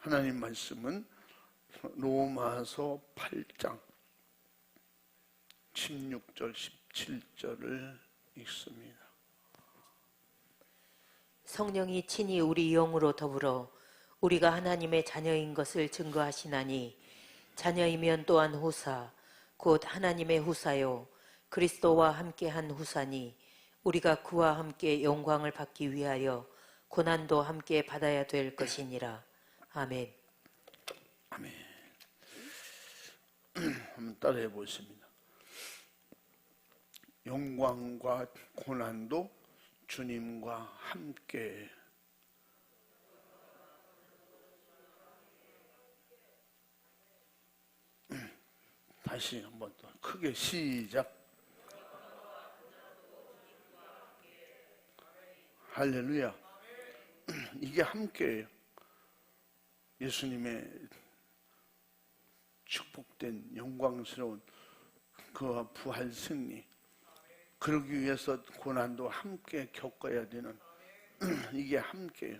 하나님 말씀은 로마서 8장 16절 17절을 읽습니다. 성령이 친히 우리 영으로 더불어 우리가 하나님의 자녀인 것을 증거하시나니 자녀이면 또한 후사 곧 하나님의 후사요 그리스도와 함께한 후사니 우리가 그와 함께 영광을 받기 위하여 고난도 함께 받아야 될 것이니라. 아멘. 아멘. 한번 따라해 보겠습니다. 영광과 고난도 주님과 함께. 다시 한번 더 크게 시작. 할렐루야. 이게 함께예요. 예수님의 축복된 영광스러운 그 부활 승리, 그러기 위해서 고난도 함께 겪어야 되는 이게 함께예요.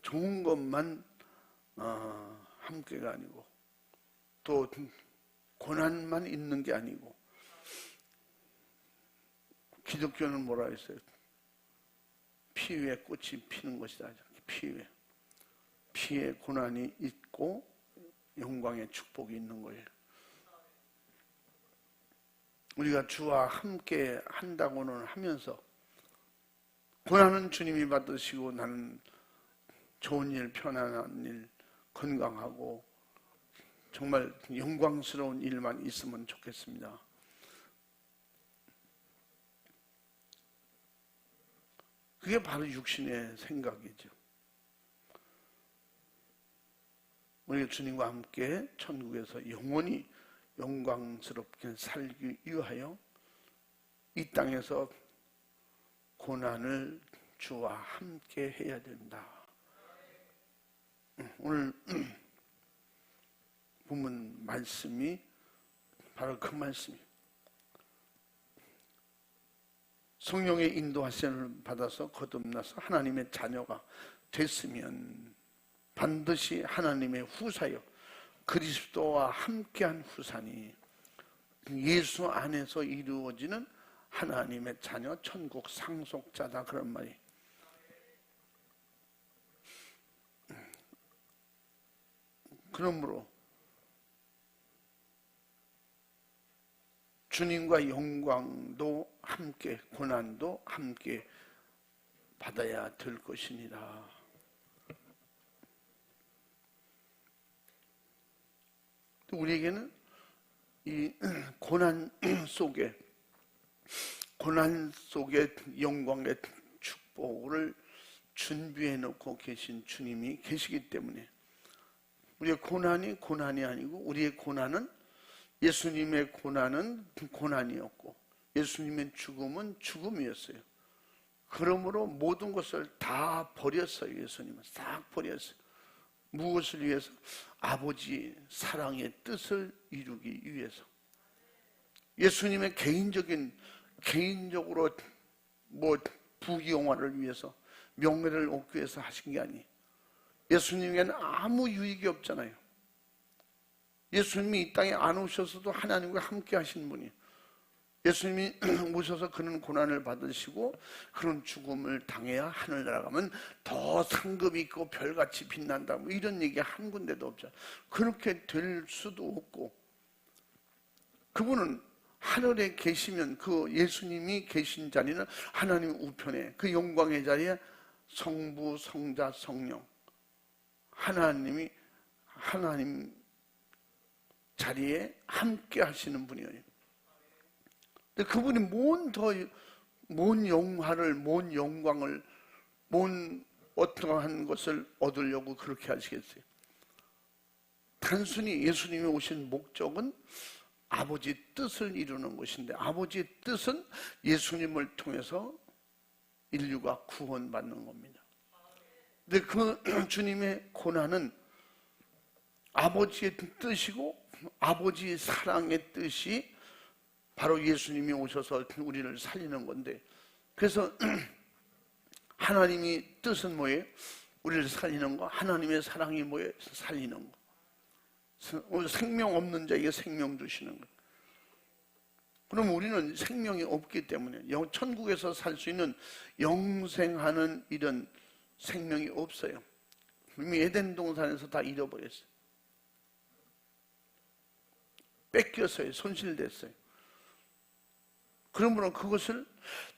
좋은 것만 함께가 아니고 또 고난만 있는 게 아니고, 기독교는 뭐라 했어요? 피 위에 꽃이 피는 것이다. 피에 고난이 있고 영광의 축복이 있는 거예요. 우리가 주와 함께 한다고는 하면서 고난은 주님이 받으시고 나는 좋은 일, 편안한 일, 건강하고 정말 영광스러운 일만 있으면 좋겠습니다. 그게 바로 육신의 생각이죠. 우리가 주님과 함께 천국에서 영원히 영광스럽게 살기 위하여 이 땅에서 고난을 주와 함께 해야 된다. 오늘 본문 말씀이 바로 그 말씀이에요. 성령의 인도하심을 받아서 거듭나서 하나님의 자녀가 됐으면 반드시 하나님의 후사요 그리스도와 함께한 후사니 예수 안에서 이루어지는 하나님의 자녀 천국 상속자다, 그런 말이. 그러므로 주님과 영광도 함께 고난도 함께 받아야 될 것이니라. 우리에게는 이 고난 속에 영광의 축복을 준비해 놓고 계신 주님이 계시기 때문에 우리의 고난이 아니고, 우리의 고난은, 예수님의 고난은 고난이었고 예수님의 죽음은 죽음이었어요. 그러므로 모든 것을 다 버렸어요. 예수님은 싹 버렸어요. 무엇을 위해서? 아버지 사랑의 뜻을 이루기 위해서. 예수님의 개인적으로 부귀영화를 위해서, 명예를 얻기 위해서 하신 게 아니에요. 예수님에게는 아무 유익이 없잖아요. 예수님이 이 땅에 안 오셔서도 하나님과 함께 하신 분이에요. 예수님이 오셔서 그런 고난을 받으시고 그런 죽음을 당해야 하늘나라 가면 더 상급이 있고 별같이 빛난다, 이런 얘기 한 군데도 없잖아요. 그렇게 될 수도 없고, 그분은 하늘에 계시면 그 예수님이 계신 자리는 하나님 우편에, 그 영광의 자리에 성부, 성자, 성령, 하나님 자리에 함께 하시는 분이에요. 근데 그분이 뭔 영화를, 뭔 영광을, 뭔 어떠한 것을 얻으려고 그렇게 하시겠어요? 단순히 예수님이 오신 목적은 아버지 뜻을 이루는 것인데, 아버지의 뜻은 예수님을 통해서 인류가 구원받는 겁니다. 근데 그 주님의 고난은 아버지의 뜻이고 아버지의 사랑의 뜻이 바로 예수님이 오셔서 우리를 살리는 건데, 그래서 하나님이 뜻은 뭐예요? 우리를 살리는 거, 하나님의 사랑이 모여 살리는 거. 생명 없는 자에게 생명 주시는 거. 그럼 우리는 생명이 없기 때문에 천국에서 살 수 있는 영생하는 이런 생명이 없어요. 이미 에덴 동산에서 다 잃어버렸어요. 뺏겼어요. 손실됐어요. 그러므로 그것을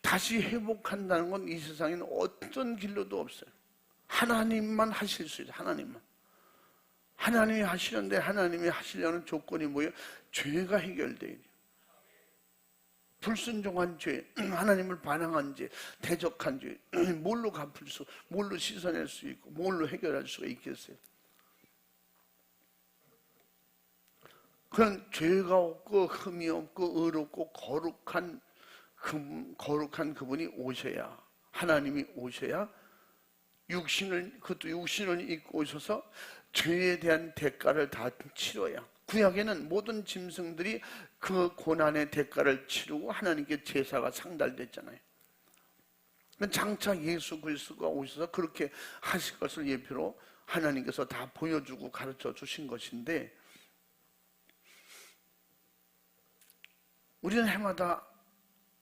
다시 회복한다는 건 이 세상에는 어떤 길로도 없어요. 하나님만 하실 수 있어요. 하나님만. 하나님이 하시는데 하나님이 하시려는 조건이 뭐예요? 죄가 해결돼야 돼요. 불순종한 죄, 하나님을 반항한 죄, 대적한 죄, 뭘로 갚을 수, 뭘로 씻어낼 수 있고, 뭘로 해결할 수가 있겠어요? 그런 죄가 없고 흠이 없고 의롭고 거룩한 그분이 오셔야, 하나님이 오셔야 그것도 육신을 입고 오셔서 죄에 대한 대가를 다 치러야. 구약에는 모든 짐승들이 그 고난의 대가를 치르고 하나님께 제사가 상달됐잖아요. 장차 예수 그리스도가 오셔서 그렇게 하실 것을 예표로 하나님께서 다 보여주고 가르쳐 주신 것인데, 우리는 해마다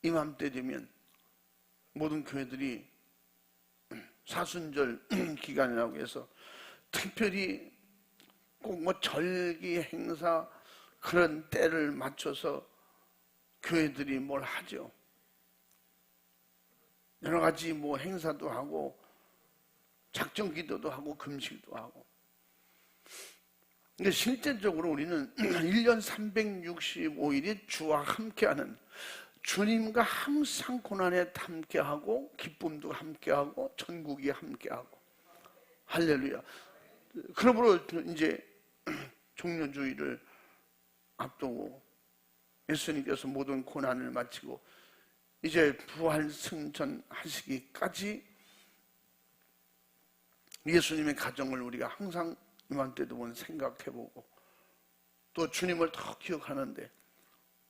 이맘때 되면 모든 교회들이 사순절 기간이라고 해서 특별히 꼭 뭐 절기 행사 그런 때를 맞춰서 교회들이 뭘 하죠. 여러 가지 뭐 행사도 하고 작정 기도도 하고 금식도 하고. 근데 실제적으로 우리는 1년 365일이 주와 함께하는, 주님과 항상 고난에 함께하고 기쁨도 함께하고 천국이 함께하고. 할렐루야. 그러므로 이제 종료주의를 앞두고 예수님께서 모든 고난을 마치고 이제 부활 승천하시기까지 예수님의 가정을 우리가 항상 이맘때도 보면 생각해보고 또 주님을 더 기억하는데,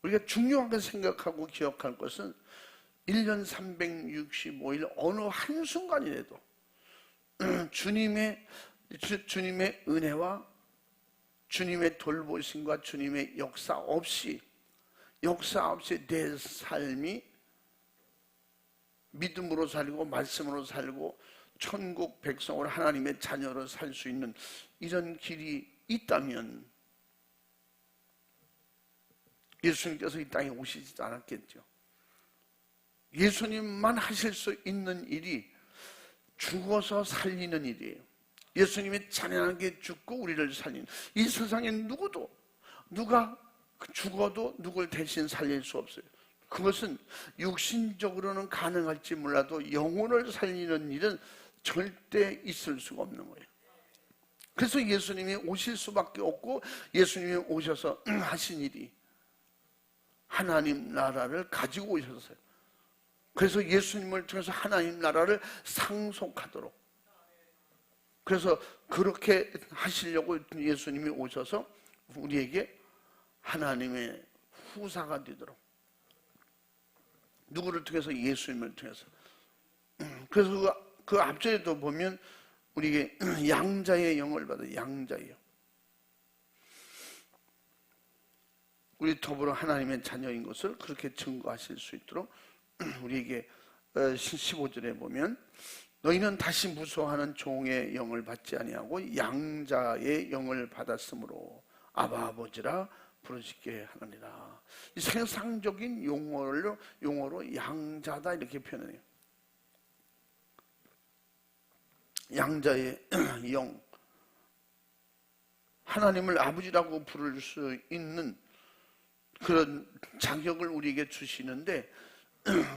우리가 중요하게 생각하고 기억할 것은 1년 365일 어느 한순간이라도 주님의 은혜와 주님의 돌보심과 주님의 역사 없이 내 삶이 믿음으로 살고 말씀으로 살고 천국 백성으로 하나님의 자녀로 살 수 있는 이런 길이 있다면 예수님께서 이 땅에 오시지도 않았겠죠. 예수님만 하실 수 있는 일이 죽어서 살리는 일이에요. 예수님이 잔인하게 죽고 우리를 살리는, 이 세상에 누가 죽어도 누굴 대신 살릴 수 없어요. 그것은 육신적으로는 가능할지 몰라도 영혼을 살리는 일은 절대 있을 수가 없는 거예요. 그래서 예수님이 오실 수밖에 없고, 예수님이 오셔서 하신 일이 하나님 나라를 가지고 오셨어요. 그래서 예수님을 통해서 하나님 나라를 상속하도록, 그래서 그렇게 하시려고 예수님이 오셔서 우리에게 하나님의 후사가 되도록, 누구를 통해서? 예수님을 통해서. 그래서 그 앞절에도 보면 우리에게 양자의 영을 받아요. 양자의 영. 우리 더불어 하나님의 자녀인 것을 그렇게 증거하실 수 있도록 우리에게 15절에 보면, 너희는 다시 무서워하는 종의 영을 받지 아니하고 양자의 영을 받았으므로 아바 아버지라 부르시게 하느니라. 이 세상적인 용어로 양자다 이렇게 표현해요. 양자의 영, 하나님을 아버지라고 부를 수 있는 그런 자격을 우리에게 주시는데,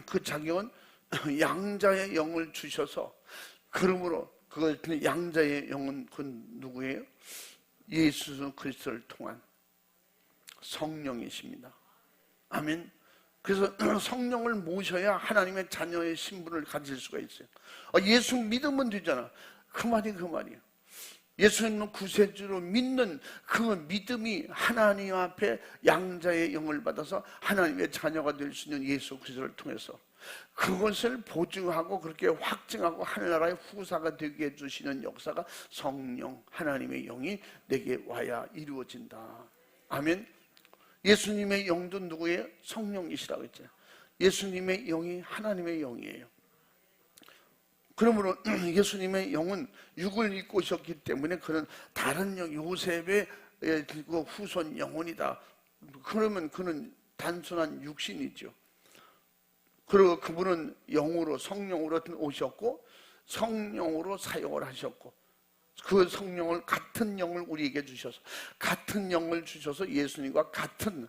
그 자격은 양자의 영을 주셔서, 그러므로 그 양자의 영은 그 누구예요? 예수 그리스도를 통한 성령이십니다. 아멘. 그래서 성령을 모셔야 하나님의 자녀의 신분을 가질 수가 있어요. 예수 믿으면 되잖아. 그 말이에요. 예수님은 구세주로 믿는 그 믿음이 하나님 앞에 양자의 영을 받아서 하나님의 자녀가 될 수 있는 예수 그리스도를 통해서 그것을 보증하고 그렇게 확증하고 하늘나라의 후사가 되게 해주시는 역사가 성령, 하나님의 영이 내게 와야 이루어진다. 아멘. 예수님의 영도 누구예요? 성령이시라고 했죠. 예수님의 영이 하나님의 영이에요. 그러므로 예수님의 영은 육을 입고 오셨기 때문에 그는 다른 영, 요셉의 그 후손 영혼이다. 그러면 그는 단순한 육신이죠. 그리고 그분은 영으로, 성령으로 오셨고 성령으로 사역을 하셨고, 그 성령을, 같은 영을 우리에게 주셔서, 같은 영을 주셔서 예수님과 같은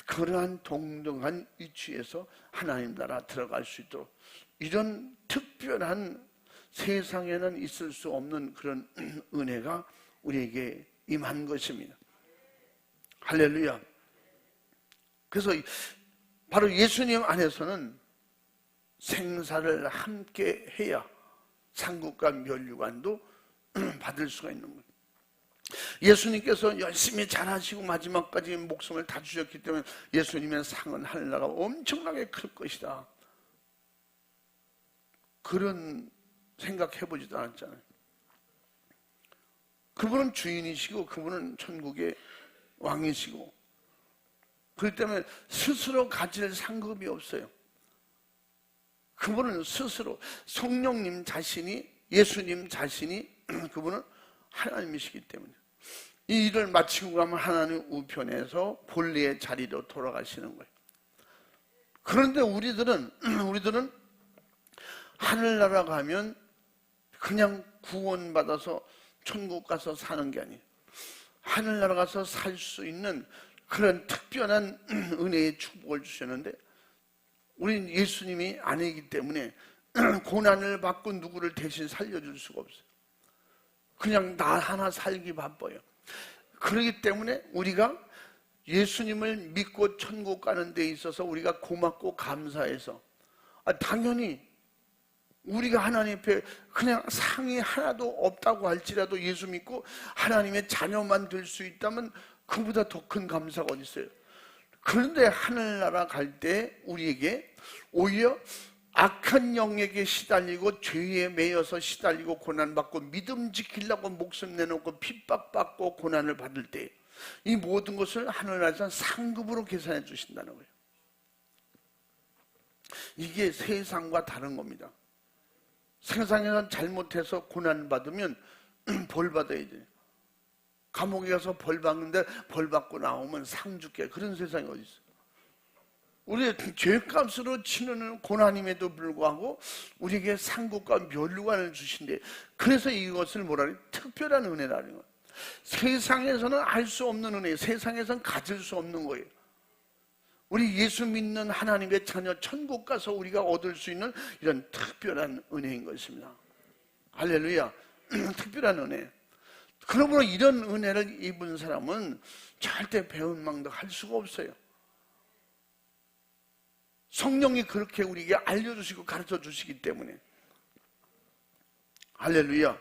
그러한 동등한 위치에서 하나님 나라 들어갈 수 있도록, 이런 특별한 세상에는 있을 수 없는 그런 은혜가 우리에게 임한 것입니다. 할렐루야. 그래서 바로 예수님 안에서는 생사를 함께 해야 상급과 면류관도 받을 수가 있는 거예요. 예수님께서 열심히 잘하시고 마지막까지 목숨을 다 주셨기 때문에 예수님의 상은 하늘나라가 엄청나게 클 것이다, 그런 생각해보지도 않았잖아요. 그분은 주인이시고 그분은 천국의 왕이시고, 그렇기 때문에 스스로 가질 상급이 없어요. 그분은 스스로, 성령님 자신이, 예수님 자신이 그분은 하나님이시기 때문에 이 일을 마치고 가면 하나님 우편에서 본래의 자리로 돌아가시는 거예요. 그런데 우리들은 하늘나라 가면 그냥 구원받아서 천국 가서 사는 게 아니에요. 하늘나라 가서 살 수 있는 그런 특별한 은혜의 축복을 주셨는데, 우리는 예수님이 아니기 때문에 고난을 받고 누구를 대신 살려줄 수가 없어요. 그냥 나 하나 살기 바빠요. 그렇기 때문에 우리가 예수님을 믿고 천국 가는 데 있어서 우리가 고맙고 감사해서, 당연히 우리가 하나님 앞에 그냥 상이 하나도 없다고 할지라도 예수 믿고 하나님의 자녀만 될 수 있다면 그보다 더 큰 감사가 어디 있어요. 그런데 하늘나라 갈 때 우리에게 오히려 악한 영에게 시달리고 죄에 매여서 시달리고 고난받고 믿음 지키려고 목숨 내놓고 핍박받고 고난을 받을 때 이 모든 것을 하늘나라에서 상급으로 계산해 주신다는 거예요. 이게 세상과 다른 겁니다. 세상에서 잘못해서 고난받으면 벌 받아야 돼요. 감옥에 가서 벌 받는데 벌 받고 나오면 상 줄게, 그런 세상이 어디 있어요. 우리의 죄값으로 치는 고난임에도 불구하고 우리에게 상급과 면류관을 주신대. 그래서 이것을 뭐라 그래요? 특별한 은혜라는 거예요. 세상에서는 알 수 없는 은혜, 세상에서는 가질 수 없는 거예요. 우리 예수 믿는 하나님의 자녀, 천국 가서 우리가 얻을 수 있는 이런 특별한 은혜인 것입니다. 할렐루야. 특별한 은혜. 그러므로 이런 은혜를 입은 사람은 절대 배은망덕할 수가 없어요. 성령이 그렇게 우리에게 알려주시고 가르쳐 주시기 때문에. 할렐루야.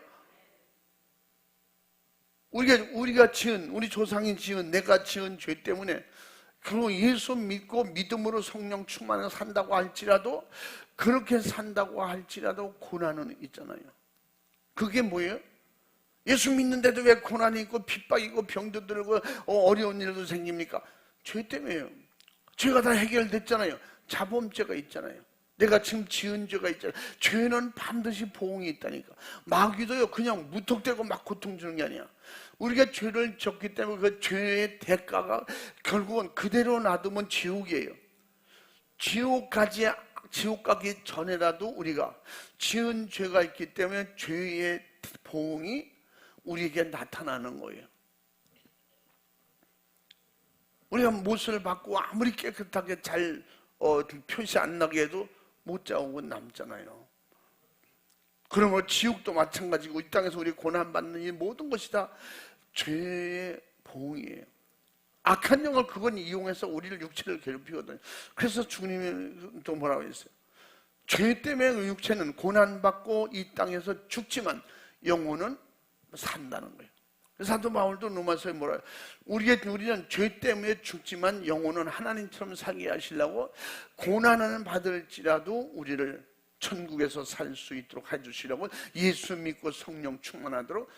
우리가 지은, 우리 조상이 지은, 내가 지은 죄 때문에, 그리고 예수 믿고 믿음으로 성령 충만해서 산다고 할지라도, 그렇게 산다고 할지라도 고난은 있잖아요. 그게 뭐예요? 예수 믿는데도 왜 고난이 있고 핍박이 있고 병도 들고 어려운 일도 생깁니까? 죄 때문에요. 죄가 다 해결됐잖아요. 자범죄가 있잖아요. 내가 지금 지은 죄가 있잖아요. 죄는 반드시 보응이 있다니까. 마귀도요, 그냥 무턱대고 막 고통 주는 게 아니야. 우리가 죄를 졌기 때문에 그 죄의 대가가 결국은 그대로 놔두면 지옥이에요. 지옥 가기 전에라도 우리가 지은 죄가 있기 때문에 죄의 보응이 우리에게 나타나는 거예요. 우리가 못을 받고 아무리 깨끗하게 잘 표시 안 나게 해도 못 자고 남잖아요. 그러면 지옥도 마찬가지고 이 땅에서 우리 고난받는 이 모든 것이 다 죄의 보응이에요. 악한 영을 그건 이용해서 우리를 육체를 괴롭히거든요. 그래서 주님이 또 뭐라고 했어요? 죄 때문에 육체는 고난받고 이 땅에서 죽지만 영혼은 산다는 거예요. 사도 바울도 로마서에 뭐라, 우리는 죄 때문에 죽지만 영혼은 하나님처럼 살게 하시려고 고난을 받을지라도 우리를 천국에서 살 수 있도록 해주시려고 예수 믿고 성령 충만하도록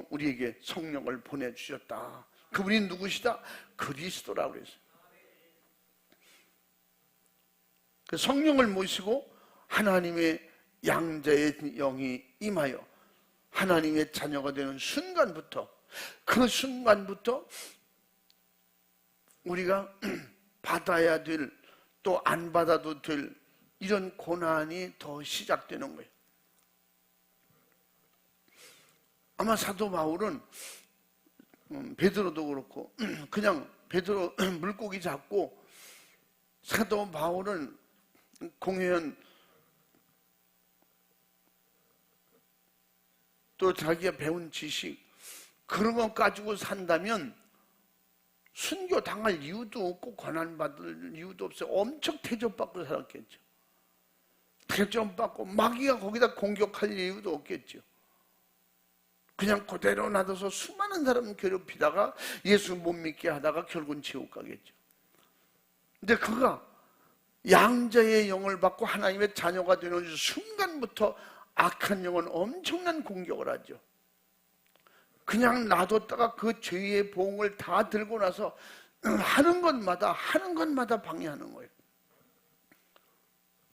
우리에게 성령을 보내주셨다. 그분이 누구시다? 그리스도라고 그랬어요. 그 성령을 모시고 하나님의 양자의 영이 임하여 하나님의 자녀가 되는 순간부터, 그 순간부터 우리가 받아야 될, 또 안 받아도 될 이런 고난이 더 시작되는 거예요. 아마 사도 바울은 베드로도 그렇고 그냥 베드로 물고기 잡고, 사도 바울은 공회원 또 자기가 배운 지식 그런 거 가지고 산다면 순교 당할 이유도 없고 고난받을 이유도 없어요. 엄청 대접받고 살았겠죠. 대접받고 마귀가 거기다 공격할 이유도 없겠죠. 그냥 그대로 놔둬서 수많은 사람 괴롭히다가 예수 못 믿게 하다가 결국은 지옥 가겠죠. 근데 그가 양자의 영을 받고 하나님의 자녀가 되는 순간부터 악한 영은 엄청난 공격을 하죠. 그냥 놔뒀다가 그 죄의 보응을 다 들고 나서 하는 것마다 방해하는 거예요.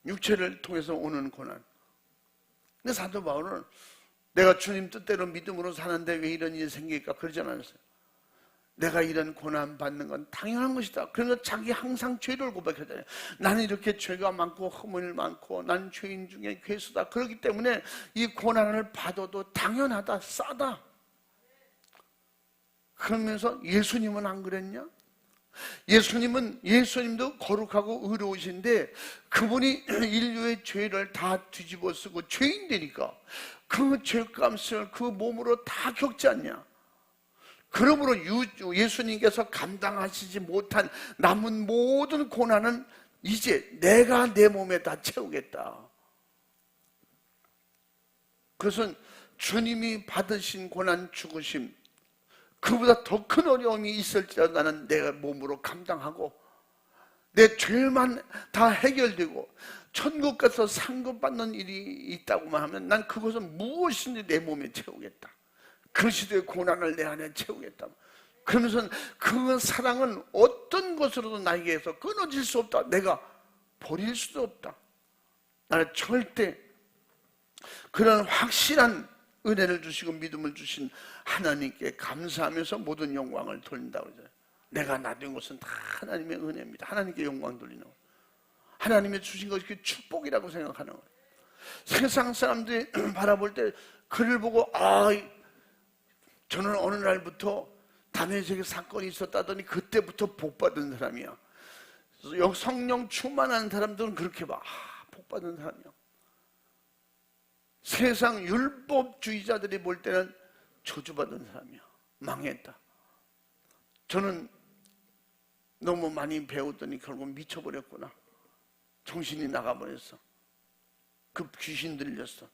육체를 통해서 오는 고난. 근데 사도 바울은 내가 주님 뜻대로 믿음으로 사는데 왜 이런 일이 생길까 그러지 않았어요. 내가 이런 고난 받는 건 당연한 것이다. 그래서 자기 항상 죄를 고백하잖아요. 나는 이렇게 죄가 많고 허물 많고 난 죄인 중에 괴수다. 그렇기 때문에 이 고난을 받아도 당연하다, 싸다. 그러면서 예수님은 안 그랬냐? 예수님도 거룩하고 의로우신데 그분이 인류의 죄를 다 뒤집어 쓰고 죄인되니까 그 죄값을 그 몸으로 다 겪지 않냐? 그러므로 예수님께서 감당하시지 못한 남은 모든 고난은 이제 내가 내 몸에 다 채우겠다. 그것은 주님이 받으신 고난 죽으심, 그보다 더 큰 어려움이 있을지라도 나는 내 몸으로 감당하고 내 죄만 다 해결되고 천국 가서 상급받는 일이 있다고만 하면 난 그것은 무엇인지 내 몸에 채우겠다. 그리스도의 고난을 내 안에 채우겠다. 그러면서 그 사랑은 어떤 것으로도 나에게서 끊어질 수 없다. 내가 버릴 수도 없다. 나는 절대 그런 확실한 은혜를 주시고 믿음을 주신 하나님께 감사하면서 모든 영광을 돌린다고 그러잖아요. 내가 놔둔 것은 다 하나님의 은혜입니다. 하나님께 영광 돌리는 거예요. 하나님의 주신 것이 축복이라고 생각하는 거예요. 세상 사람들이 바라볼 때 그를 보고 저는 어느 날부터 다메섹에 사건이 있었다더니 그때부터 복받은 사람이야. 성령 충만한 사람들은 그렇게 봐. 복받은 사람이야. 세상 율법주의자들이 볼 때는 저주받은 사람이야. 망했다. 저는 너무 많이 배웠더니 결국 미쳐버렸구나. 정신이 나가버렸어. 그 귀신 들렸어.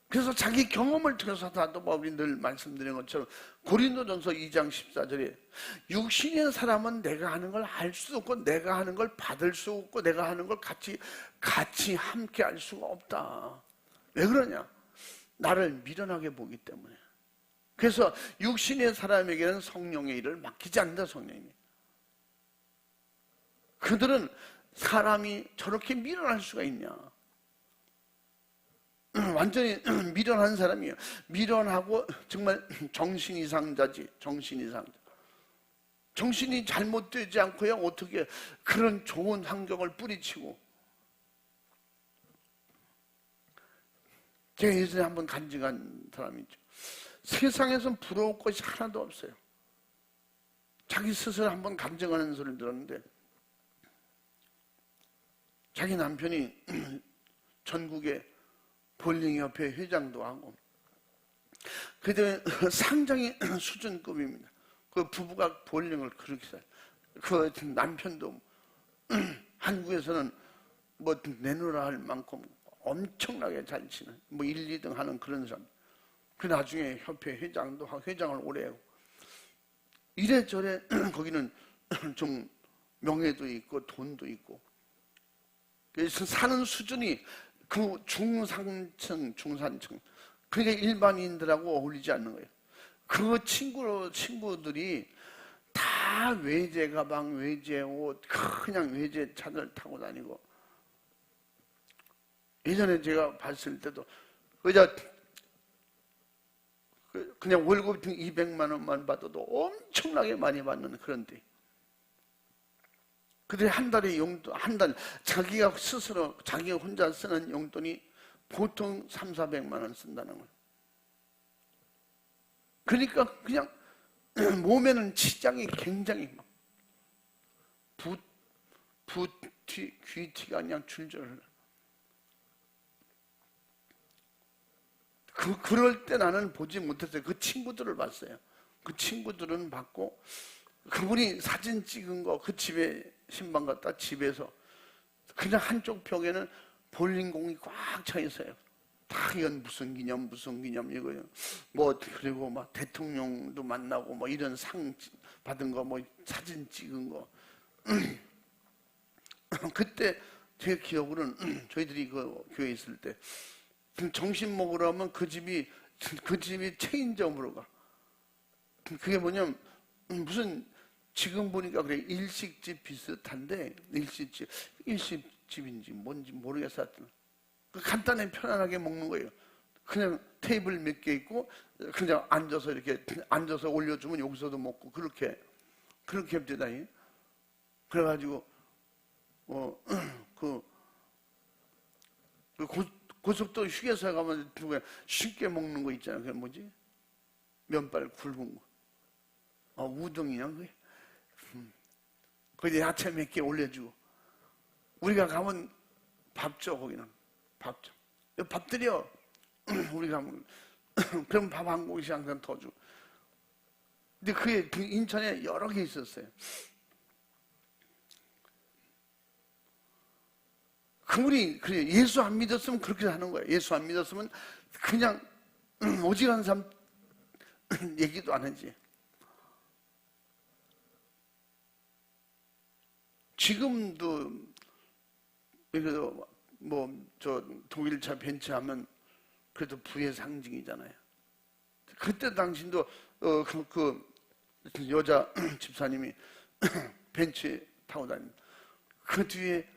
그래서 자기 경험을 통해서 사도 바울이 늘 말씀드린 것처럼 고린도전서 2장 14절에 육신의 사람은 내가 하는 걸 알 수 없고 내가 하는 걸 받을 수 없고 내가 하는 걸 같이 함께 할 수가 없다. 왜 그러냐? 나를 미련하게 보기 때문에. 그래서 육신의 사람에게는 성령의 일을 맡기지 않는다. 성령이. 그들은 사람이 저렇게 미련할 수가 있냐? 완전히 미련한 사람이에요. 미련하고 정말 정신이상자지. 정신이상자. 정신이 잘못되지 않고요 어떻게 그런 좋은 환경을 뿌리치고. 제가 예전에 한번 간증한 사람이죠. 세상에선 부러울 것이 하나도 없어요. 자기 스스로 한번 간증하는 소리를 들었는데 자기 남편이 전국에 볼링협회 회장도 하고 그때 상당히 수준급입니다. 그 부부가 볼링을 그렇게 잘, 그 남편도 한국에서는 뭐 내놓으라 할 만큼 엄청나게 잘 치는 뭐 1, 2등 하는 그런 사람. 그 나중에 협회 회장도 하고 회장을 오래 하고 이래저래 거기는 좀 명예도 있고 돈도 있고 그래서 사는 수준이 그 중상층 중산층 그러니까 일반인들하고 어울리지 않는 거예요. 그 친구들이 다 외제 가방, 외제 옷, 그냥 외제 차들 타고 다니고 예전에 제가 봤을 때도 그냥 월급 200만 원만 받아도 엄청나게 많이 받는 그런 데. 그들이 한 달에 용돈, 자기가 스스로, 자기가 혼자 쓰는 용돈이 보통 300~400만 원 쓴다는 거예요. 그러니까 그냥 몸에는 치장이 굉장히 막 귀티가 그냥 줄줄 흘러. 그럴 때 나는 보지 못했어요. 그 친구들을 봤어요. 그 친구들은 봤고, 그분이 사진 찍은 거, 그 집에 신방 갔다 집에서 그냥 한쪽 벽에는 볼링공이 꽉 차 있어요. 다 이건 무슨 기념 이거요. 뭐 그리고 막 대통령도 만나고 뭐 이런 상 받은 거, 뭐 사진 찍은 거. 그때 제 기억으로는 저희들이 그 교회에 있을 때 점심 먹으러 가면 그 집이 체인점으로 가. 그게 뭐냐면 무슨 지금 보니까 그래 일식집 비슷한데 일식집인지 뭔지 모르겠어. 간단히 편안하게 먹는 거예요. 그냥 테이블 몇 개 있고 그냥 앉아서 이렇게 앉아서 올려주면 여기서도 먹고 그렇게 합니다. 그래가지고 고속도로 휴게소에 가면 쉽게 먹는 거 있잖아요. 그게 뭐지? 면발 굵은 거. 우동이냐 그게? 거기다 야채 몇 개 올려주고 우리가 가면 밥 줘. 거기는 밥 줘. 밥 드려. 우리가 가면 그럼 밥 한 공기씩 항상 더 줘. 근데 그게 인천에 여러 개 있었어요. 그분이 그래 예수 안 믿었으면 그렇게 하는 거예요. 예수 안 믿었으면 그냥 오지랖 사람 얘기도 안 하지. 지금도 그래도 뭐 저 독일차 벤츠하면 그래도 부의 상징이잖아요. 그때 당신도 그 여자 집사님이 벤츠 타고 다닙니다. 그 뒤에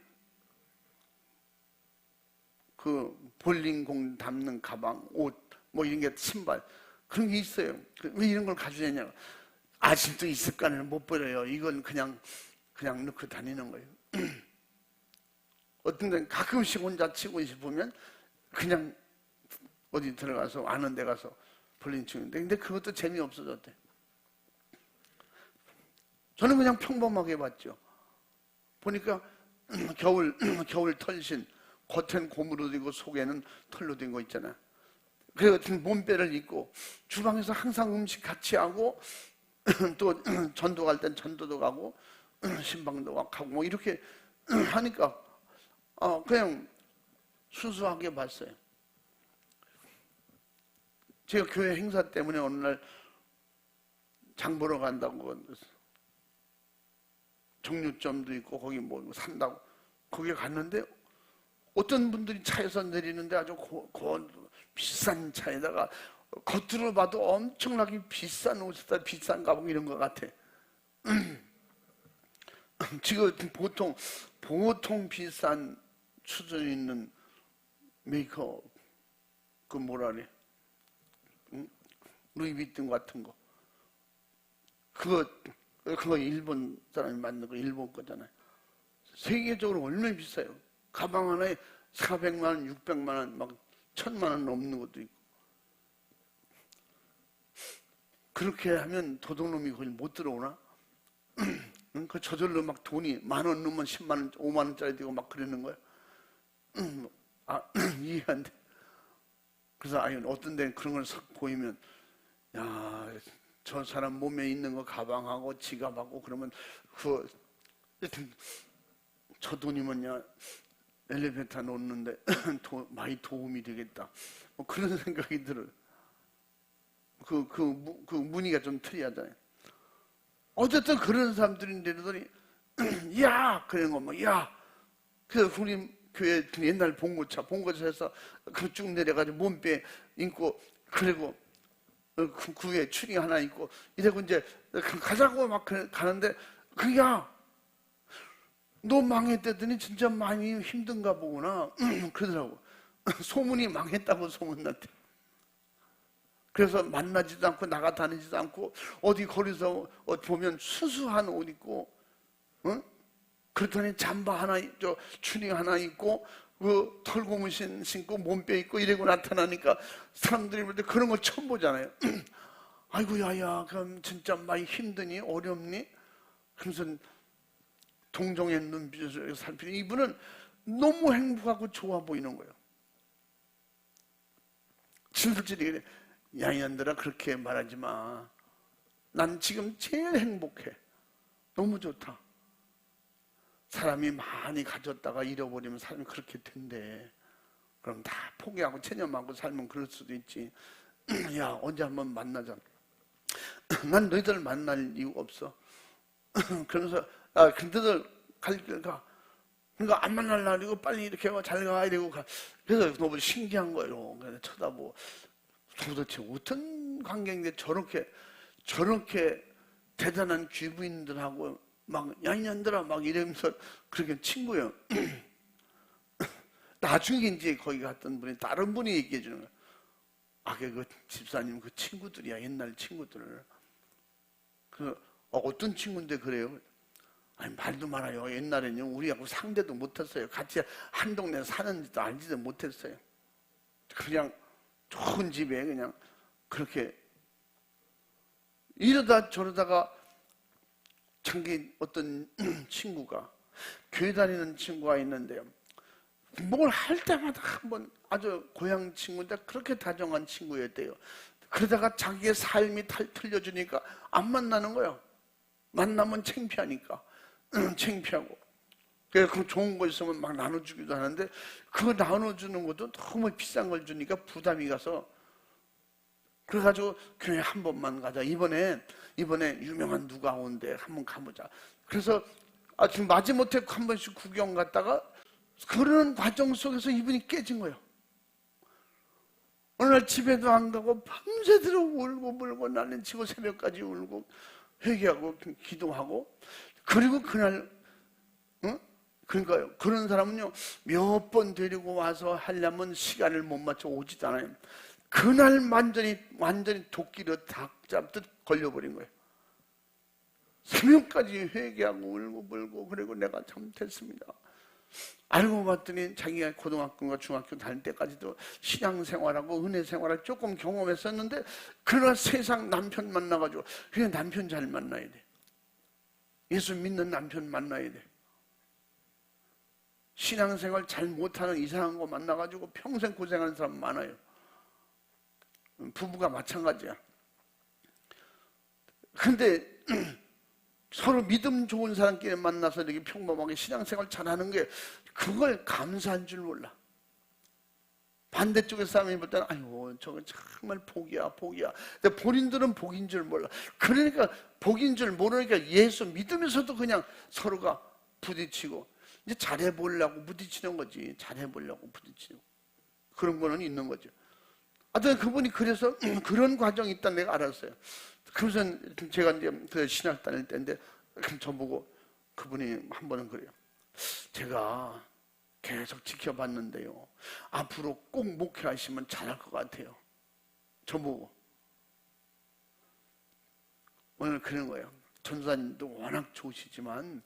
그 볼링공 담는 가방, 옷, 뭐 이런 게 신발 그런 게 있어요. 왜 이런 걸 가지고 다니냐고. 아직도 이 습관을 못 버려요. 이건 그냥 넣고 다니는 거예요. 어떤 데는 가끔씩 혼자 치고 싶으면 그냥 어디 들어가서 아는 데 가서 볼링 치는데 근데 그것도 재미없어졌대. 저는 그냥 평범하게 봤죠. 보니까 겨울 털신 겉엔 고무로 되고 속에는 털로 된 거 있잖아. 그래서 몸빼를 입고 주방에서 항상 음식 같이 하고 또 전도 갈 땐 전도도 가고 신방도 가고 뭐 이렇게 하니까 그냥 순수하게 봤어요. 제가 교회 행사 때문에 어느 날 장 보러 간다고 정류점도 있고 거기 뭐 산다고 거기 갔는데 어떤 분들이 차에서 내리는데 아주 비싼 차에다가 겉으로 봐도 엄청나게 비싼 옷에다 비싼 가방 이런 것 같아. 지금 보통 비싼 수준이 있는 메이크업 그 뭐라 그래? 루이비통 같은 거 그거 일본 사람이 만든 거 일본 거잖아요. 세계적으로 얼마나 비싸요. 가방 하나에 400만 원, 600만 원, 막 1000만 원 넘는 것도 있고. 그렇게 하면 도둑놈이 거기 못 들어오나? 그 저절로 막 돈이 10,000원 넣으면 10만 원, 5만 원짜리 되고 막 그러는 거야. 이해 안 돼. 그래서 어떤 데는 그런 걸 싹 보이면 야, 저 사람 몸에 있는 거 가방하고 지갑하고 그러면 저 돈이면야 엘리베이터 놓는데 많이 도움이 되겠다. 뭐 그런 생각이 들어요. 그 무늬가 좀 특이하잖아요. 어쨌든 그런 사람들인데더니 야! 그런 거 뭐, 야! 그래서 우리 교회 옛날 봉고차에서 그 쭉 내려가지고 몸빼 인고, 그리고 그 위에 추리 하나 있고, 이래고 이제 가자고 막 가는데, 그야! 너 망했대더니 진짜 많이 힘든가 보구나. 그러더라고. 소문이 망했다고 소문났대. 그래서 만나지도 않고 나가 다니지도 않고 어디 거기서 보면 수수한 옷 입고, 응? 그렇더니 잠바 하나, 추리 하나 입고 그 털고무신 신고 몸빼 입고 이러고 나타나니까 사람들이 볼 때 그런 걸 처음 보잖아요. 아이고 야야, 그럼 진짜 많이 힘드니 어렵니? 그러면서 동정의 눈빛을 살피는 이분은 너무 행복하고 좋아 보이는 거예요. 친구들이 그래, 야 이년들아 그렇게 말하지 마. 난 지금 제일 행복해. 너무 좋다. 사람이 많이 가졌다가 잃어버리면 사람이 그렇게 된대. 그럼 다 포기하고 체념하고 살면 그럴 수도 있지. 야 언제 한번 만나자. 난 너희들 만날 이유가 없어. 그러면서 너희들 갈 길 가. 그러니까 안 만날라 그러고 빨리 이렇게 잘 가 이러고 가. 그래서 너무 신기한 거예요. 그래서 쳐다보고 도대체 어떤 관계인데 저렇게 대단한 귀부인들하고 막 야이년들아 막 이러면서 그렇게 친구예요. 나중에 이제 거기 갔던 분이 다른 분이 얘기해 주는 거예요. 그 집사님 그 친구들이야, 옛날 친구들. 어떤 친구인데 그래요? 아니 말도 많아요. 옛날에는 우리하고 상대도 못했어요. 같이 한 동네 사는지도 알지도 못했어요. 그냥 좋은 집에 그냥 그렇게 이러다 저러다가 장기 어떤 친구가 교회 다니는 친구가 있는데요. 뭘 할 때마다 한번 아주 고향 친구인데 그렇게 다정한 친구였대요. 그러다가 자기의 삶이 틀려주니까 안 만나는 거예요. 만나면 창피하니까. 창피하고. 그래서 그 좋은 거 있으면 막 나눠주기도 하는데 그거 나눠주는 것도 너무 비싼 걸 주니까 부담이 가서 그래가지고 교회 한 번만 가자. 이번에 유명한 누가 온대. 한번 가보자. 그래서 지금 마지못해 한 번씩 구경 갔다가 그러는 과정 속에서 이분이 깨진 거예요. 어느 날 집에도 안 가고 밤새도록 울고 난리치고 새벽까지 울고 회개하고 기도하고 그리고 그날 그러니까요. 그런 사람은요 몇 번 데리고 와서 하려면 시간을 못 맞춰 오지도 않아요. 그날 완전히 도끼로 닭 잡듯 걸려버린 거예요. 새벽까지 회개하고 울고 그리고 내가 잘못했습니다. 알고 봤더니 자기가 고등학교인가 중학교 다닐 때까지도 신앙생활하고 은혜생활을 조금 경험했었는데 그러나 세상 남편 만나가지고 그냥 남편 잘 만나야 돼. 예수 믿는 남편 만나야 돼. 신앙생활 잘 못하는 이상한 거 만나가지고 평생 고생하는 사람 많아요. 부부가 마찬가지야. 근데 서로 믿음 좋은 사람끼리 만나서 이렇게 평범하게 신앙생활 잘하는 게 그걸 감사한 줄 몰라. 반대쪽의 사람이 볼 때는 아이고 저건 정말 복이야. 근데 본인들은 복인 줄 몰라. 그러니까 복인 줄 모르니까 예수 믿으면서도 그냥 서로가 부딪히고 이제 잘해보려고 부딪히는 거지. 잘해보려고 부딪히고 그런 거는 있는 거죠. 하여튼 그분이 그래서 그런 과정이 있다는 내가 알았어요. 그래서 제가 이제 그 신학 다닐 때인데 저보고 그분이 한 번은 그래요. 제가 계속 지켜봤는데요. 앞으로 꼭 목회하시면 잘할 것 같아요. 저보고. 오늘 그런 거예요. 전도사님도 워낙 좋으시지만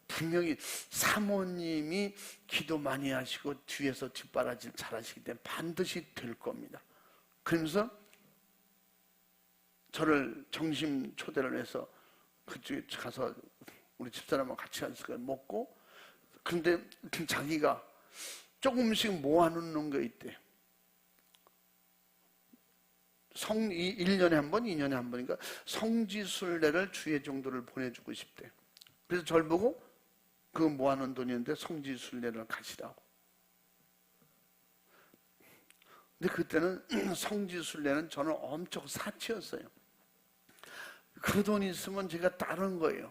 분명히 사모님이 기도 많이 하시고 뒤에서 뒷바라지를 잘하시기 때문에 반드시 될 겁니다. 그러면서 저를 정심 초대를 해서 그쪽에 가서 우리 집사람하고 같이 가서 먹고 근데 자기가 조금씩 모아놓는 게 있대. 1년에 한 번, 2년에 한 번이니까 성지순례를 주의 정도를 보내주고 싶대. 그래서 저를 보고 그거 모아놓은 돈이었는데 성지순례를 가시라고. 근데 그때는 성지순례는 저는 엄청 사치였어요. 그 돈 있으면 제가 다른 거예요.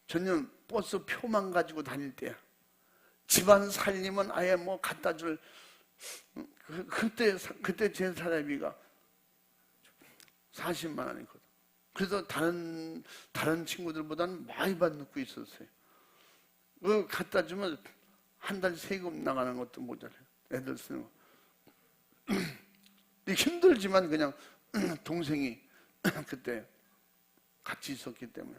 저는 버스 표만 가지고 다닐 때야. 집안 살림은 아예 뭐 갖다 줄, 그때 제 사례비가 40만 원이거든. 그래서 다른 친구들보다는 많이 받고 있었어요. 그거 갖다 주면 한 달 세금 나가는 것도 모자라요. 애들 쓰는 거. 힘들지만 그냥 동생이 그때 같이 있었기 때문에.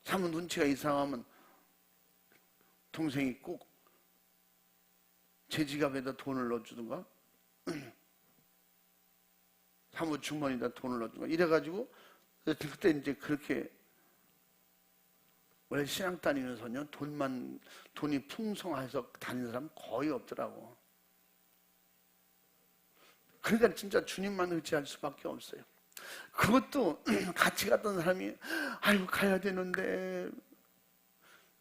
사람 눈치가 이상하면 동생이 꼭 제 지갑에다 돈을 넣어주든가 사무 주머니에다 돈을 넣어주든가 이래가지고 그때 이제 그렇게 원래 신앙 다니면서는요 돈이 풍성해서 다니는 사람 거의 없더라고. 그러니까 진짜 주님만 의지할 수밖에 없어요. 그것도 같이 갔던 사람이 아이고 가야 되는데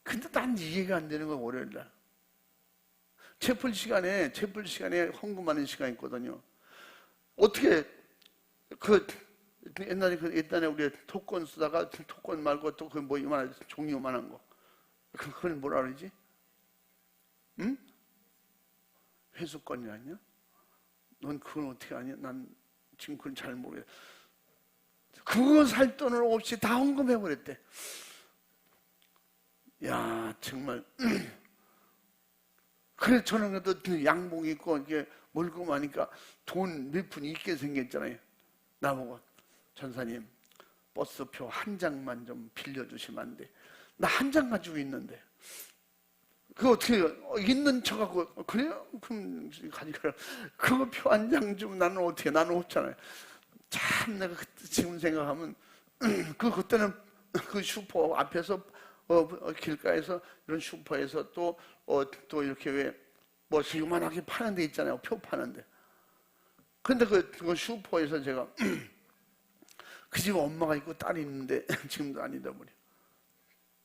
근데 난 이해가 안 되는 거야. 월요일날 채플 시간에 헌금하는 시간이 있거든요. 어떻게 옛날에 우리 토건 쓰다가 토건 말고 또 그 뭐 이만한 종이 요만한 거 그걸 뭐라 그러지? 응? 회수권이 아니야? 넌 그건 어떻게 아냐? 난 지금 그건 잘 모르겠어. 그거 살 돈을 없이 다 헌금해버렸대. 야, 정말. 그래, 저는 그래도 양복 입고, 이렇게 멀고 하니까 돈 몇 푼 있게 생겼잖아요. 나보고, 전사님, 버스표 한 장만 좀 빌려주시면 안 돼? 나 한 장 가지고 있는데. 그거 어떻게, 있는 척 하고, 그래요? 그럼 가져가라. 그거 표 한 장 주면 나는 어떻게, 나는 없잖아요. 참 내가 지금 생각하면 그때는 그 슈퍼 앞에서 길가에서 이런 슈퍼에서 또 이렇게 왜 뭐 요만하게 파는 데 있잖아요. 표 파는데. 근데 그 슈퍼에서 제가 그 집 엄마가 있고 딸이 있는데 지금도 안 잊어버려.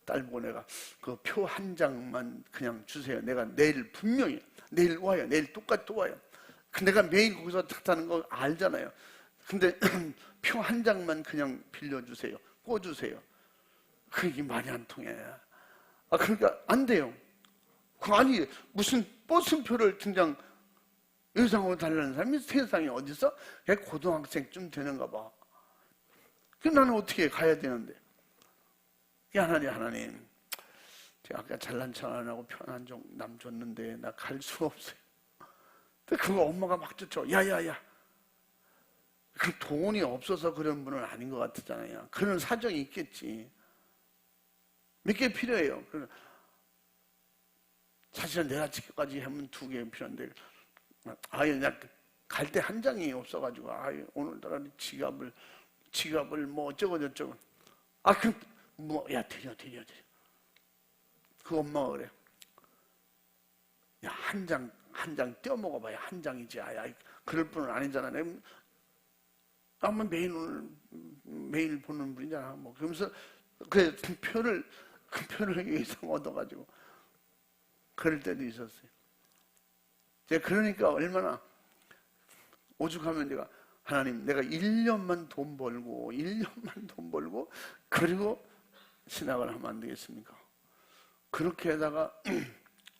딸 보고 내가 그 표 한 장만 그냥 주세요. 내가 내일 분명히 내일 와요. 내일 똑같이 또 와요. 내가 매일 거기서 타는 거 알잖아요. 근데 표 한 장만 그냥 빌려주세요. 꿔주세요. 그게 말이 안 통해. 그러니까 안 돼요. 아니 무슨 버스표를 등장 여상으로 달라는 사람이 세상에 어디서? 그냥 고등학생쯤 되는가 봐. 그럼 나는 어떻게 가야 되는데? 야 하나님 제가 아까 잘난 척 안 하고 편한 남 줬는데 나 갈 수가 없어요. 근데 그거 엄마가 막 쫓아. 야야야. 그 돈이 없어서 그런 분은 아닌 것 같잖아요. 그런 사정이 있겠지. 몇 개 필요해요. 사실은 내가 지금까지 하면 2개 필요한데, 아예 갈 때 한 장이 없어가지고, 아예 오늘따라 지갑을 뭐 어쩌고저쩌고. 야, 드려. 그 엄마가 그래. 야, 한 장 떼어 먹어봐야 한 장이지. 그럴 분은 아니잖아. 아마 매일 보는 분이잖아. 뭐 그러면서 그 표를 위해서 얻어가지고 그럴 때도 있었어요. 제가 그러니까 얼마나 오죽하면 제가 하나님 내가 1년만 돈 벌고 그리고 신학을 하면 안 되겠습니까? 그렇게 하다가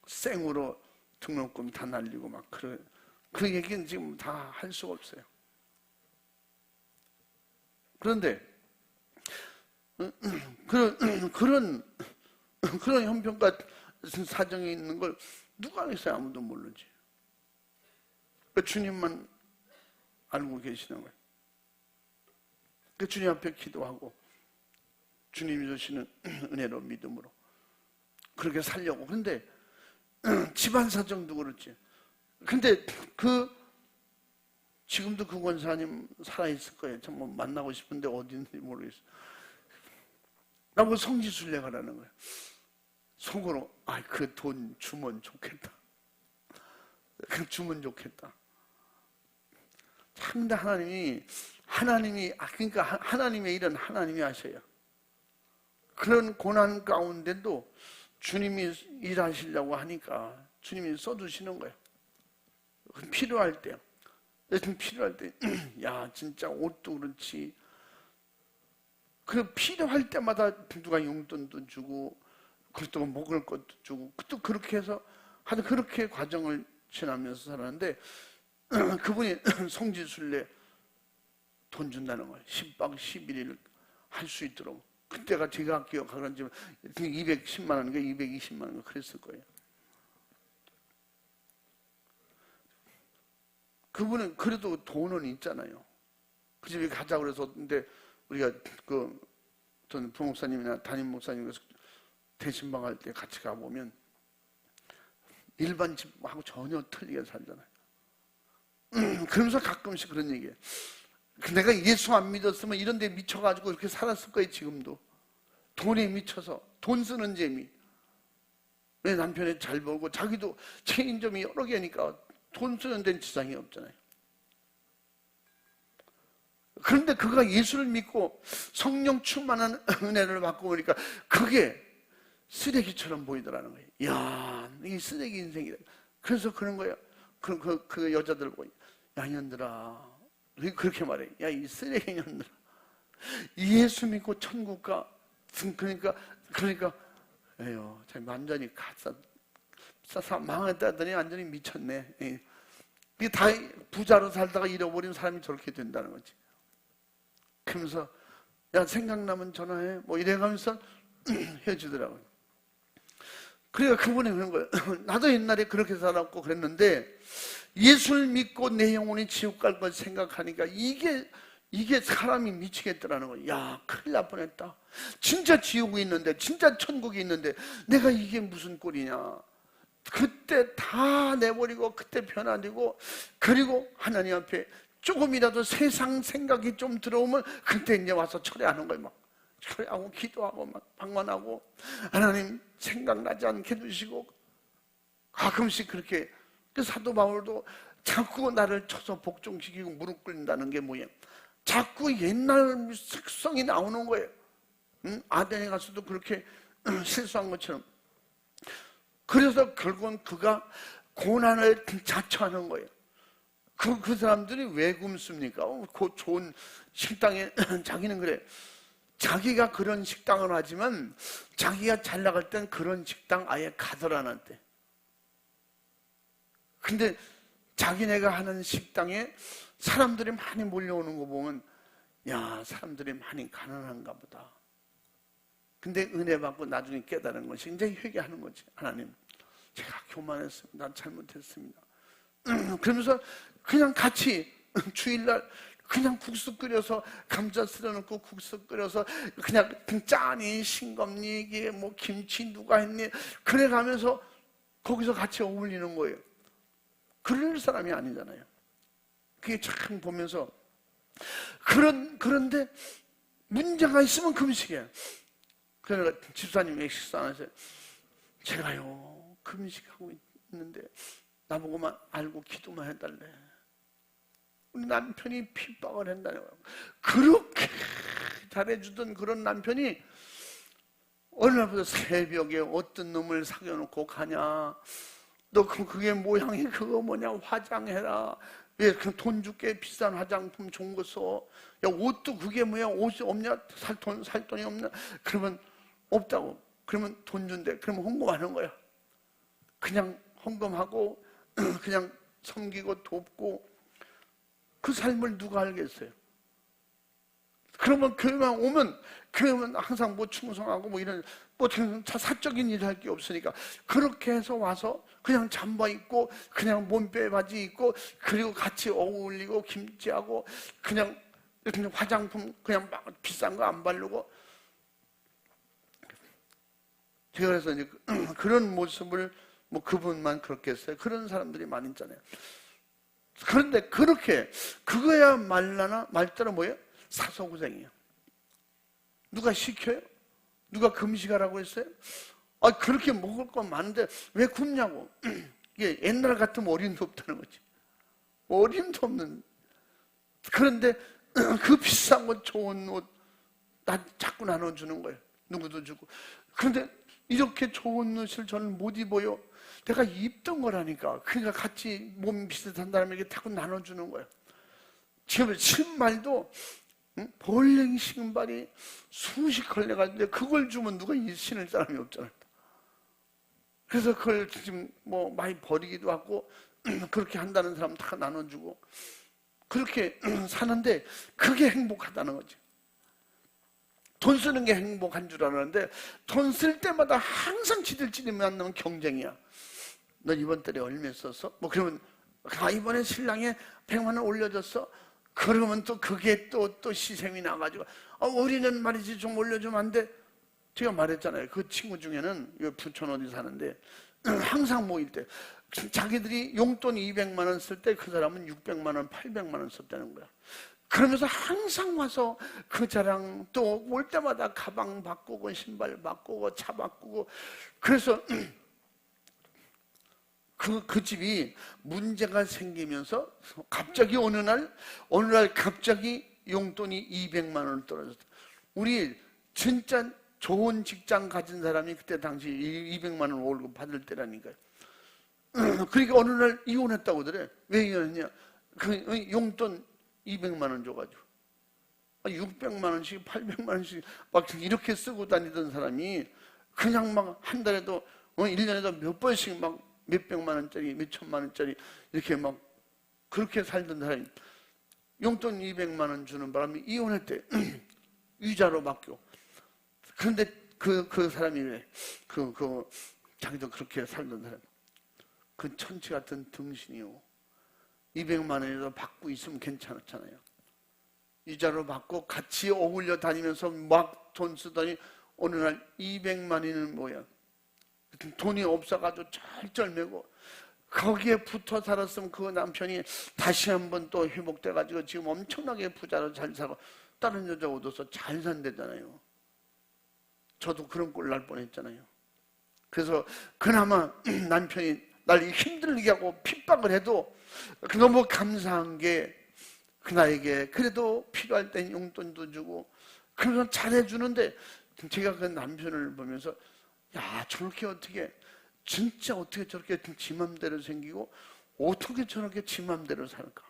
생으로 등록금 다 날리고 막 그 얘기는 지금 다 할 수가 없어요. 그런데 그런 형편 같은 사정이 있는 걸 누가 있어요? 아무도 모르지. 그 주님만 알고 계시는 거예요. 그 주님 앞에 기도하고 주님이 주시는 은혜로 믿음으로 그렇게 살려고. 그런데 집안 사정도 그렇지. 근데 지금도 그 권사님 살아있을 거예요. 정말 만나고 싶은데 어딘지 모르겠어. 나보고 성지순례 가라는 거예요. 속으로 그 돈 주면 좋겠다. 주면 좋겠다. 근데 하나님이 그러니까 하나님의 일은 하나님이 하셔요. 그런 고난 가운데도 주님이 일하시려고 하니까 주님이 써주시는 거예요. 필요할 때, 필요할 때, 야 진짜 옷도 그렇지. 그 필요할 때마다 누가 용돈도 주고, 그것도 먹을 것도 주고, 또 그렇게 해서 하여튼 그렇게 과정을 지나면서 살았는데 그분이 성지순례 돈 준다는 거예요. 10박 11일 할 수 있도록. 그때가 제가 기억하기로는 210만 원인가 220만 원인가 그랬을 거예요. 그분은 그래도 돈은 있잖아요. 그 집에 가자고 그래서. 근데 우리가 그 어떤 부목사님이나 담임 목사님 대신방 할 때 같이 가보면 일반 집하고 전혀 틀리게 살잖아요. 그러면서 가끔씩 그런 얘기해요. 내가 예수 안 믿었으면 이런 데 미쳐가지고 이렇게 살았을 거예요. 지금도 돈에 미쳐서 돈 쓰는 재미. 내 남편이 잘 벌고 자기도 체인점이 여러 개니까 돈 쓰는 데는 지장이 없잖아요. 그런데 그가 예수를 믿고 성령 충만한 은혜를 받고 보니까 그게 쓰레기처럼 보이더라는 거예요. 이야, 이 쓰레기 인생이다. 그래서 그런 거예요. 그 여자들 보니, 야 이년들아, 그렇게 말해. 야 이 쓰레기 년들아, 예수 믿고 천국 가. 그러니까 에휴, 참 완전히 망했다더니 완전히 미쳤네. 이게 다 부자로 살다가 잃어버린 사람이 저렇게 된다는 거지. 그러면서 야 생각나면 전화해 뭐 이래가면서 헤어지더라고요. 그러니까 그분이 그런 거예요. 나도 옛날에 그렇게 살았고 그랬는데 예수를 믿고 내 영혼이 지옥 갈 걸 생각하니까 이게 사람이 미치겠더라는 거예요. 야 큰일 날 뻔했다. 진짜 지옥이 있는데, 진짜 천국이 있는데 내가 이게 무슨 꼴이냐. 그때 다 내버리고 그때 변화되고, 그리고 하나님 앞에 조금이라도 세상 생각이 좀 들어오면 그때 이제 와서 철회하는 거예요. 막 철회하고 기도하고 막 방언하고, 하나님 생각나지 않게 해주시고. 가끔씩 그렇게. 그 사도 바울도 자꾸 나를 쳐서 복종시키고 무릎 꿇는다는 게 뭐예요? 자꾸 옛날 특성이 나오는 거예요. 아덴에 가서도 그렇게 실수한 것처럼. 그래서 결국은 그가 고난을 자처하는 거예요. 그 사람들이 왜 굶습니까? 그 좋은 식당에 자기는 그래. 자기가 그런 식당을 하지만 자기가 잘 나갈 땐 그런 식당 아예 가더라 안 한대. 근데 자기네가 하는 식당에 사람들이 많이 몰려오는 거 보면, 야 사람들이 많이 가난한가 보다. 근데 은혜 받고 나중에 깨달은 것이 이제 회개하는 거지. 하나님 제가 교만했습니다. 난 잘못했습니다. 그러면서 그냥 같이 주일날 그냥 국수 끓여서 감자 썰어놓고 국수 끓여서 그냥 짜니 싱겁니 이게 뭐 김치 누가 했니 그래 가면서 거기서 같이 어울리는 거예요. 그럴 사람이 아니잖아요. 그게 참 보면서 그런데 문제가 있으면 금식이에요. 그러니까 집사님이 식사 안 하세요. 제가요 금식하고 있는데 나보고만 알고 기도만 해달래. 우리 남편이 핍박을 한다는 거예요. 그렇게 잘해주던 그런 남편이 어느 날부터 새벽에 어떤 놈을 사귀어놓고 가냐. 너 그게 모양이 그거 뭐냐 화장해라. 왜 그 돈 줄게 비싼 화장품 좋은 거 써. 야 옷도 그게 뭐야 옷이 없냐 살 돈이 없냐. 그러면 없다고. 그러면 돈 준대. 그러면 헌금하는 거야. 그냥 헌금하고 그냥 섬기고 돕고 그 삶을 누가 알겠어요? 그러면 교회만 오면 교회는 항상 뭐 충성하고 뭐 이런 뭐 사적인 일 할 게 없으니까 그렇게 해서 와서 그냥 잠바 입고 그냥 몸빼 바지 입고 그리고 같이 어울리고 김치하고 그냥 화장품 그냥 막 비싼 거 안 바르고. 제가 그래서 이제 그런 모습을 뭐 그분만 그렇게 했어요. 그런 사람들이 많이 있잖아요. 그런데 그렇게 그거야 말따라 뭐예요? 사소고생이에요. 누가 시켜요? 누가 금식하라고 했어요? 그렇게 먹을 건 많은데 왜 굶냐고. 이게 옛날 같으면 어림도 없다는 거지. 어림도 없는. 그런데 그 비싼 거 좋은 옷 나 자꾸 나눠주는 거예요. 누구도 주고. 그런데 이렇게 좋은 옷을 저는 못 입어요. 내가 입던 거라니까. 그러니까 같이 몸 비슷한 사람에게 자꾸 나눠주는 거야. 지금 신발도 볼링 신발이 수십 컬레가 있는데 그걸 주면 누가 신을 사람이 없잖아. 그래서 그걸 지금 뭐 많이 버리기도 하고 그렇게 한다는 사람 다 나눠주고 그렇게 사는데 그게 행복하다는 거지. 돈 쓰는 게 행복한 줄 알았는데 돈 쓸 때마다 항상 지들끼리 만나면 경쟁이야. 너 이번 달에 얼마 썼어? 뭐 그러면 이번에 신랑에 100만 원 올려줬어? 그러면 또 그게 또 시샘이 나가지고 우리는 말이지 좀 올려주면 안 돼? 제가 말했잖아요. 그 친구 중에는 부천 어디 사는데 항상 모일 때 자기들이 용돈 200만 원 쓸 때 그 사람은 600만 원, 800만 원 썼다는 거야. 그러면서 항상 와서 그 자랑 또 올 때마다 가방 바꾸고 신발 바꾸고 차 바꾸고 그래서 그 집이 문제가 생기면서 갑자기 어느 날 갑자기 용돈이 200만 원 떨어졌다. 우리 진짜 좋은 직장 가진 사람이 그때 당시 200만 원 월급 받을 때라니까요. 그러니까 어느 날 이혼했다고 그래. 왜 이혼했냐? 그 용돈 200만 원 줘가지고 600만 원씩 800만 원씩 막 이렇게 쓰고 다니던 사람이 그냥 막 한 달에도 1년에도 몇 번씩 막 몇백만 원짜리 몇천만 원짜리 이렇게 막 그렇게 살던 사람이 용돈 200만 원 주는 바람에 이혼했대. 위자료 바뀌고. 그런데 그 사람이 왜 자기도 그렇게 살던 사람 그 천치 같은 등신이요 200만 원이라도 받고 있으면 괜찮았잖아요. 이자로 받고 같이 어울려 다니면서 막 돈 쓰더니 어느 날 200만 원은 뭐야? 돈이 없어가지고 쩔쩔매고 거기에 붙어 살았으면 그 남편이 다시 한번 또 회복돼가지고 지금 엄청나게 부자로 잘 살고 다른 여자 얻어서 잘 산대잖아요. 저도 그런 꼴 날 뻔했잖아요. 그래서 그나마 남편이 날 힘들게 하고 핍박을 해도 너무 감사한 게 그 나에게 그래도 필요할 땐 용돈도 주고 그러면 잘해주는데 제가 그 남편을 보면서 야 저렇게 어떻게 진짜 어떻게 저렇게 지 맘대로 생기고 어떻게 저렇게 지 맘대로 살까?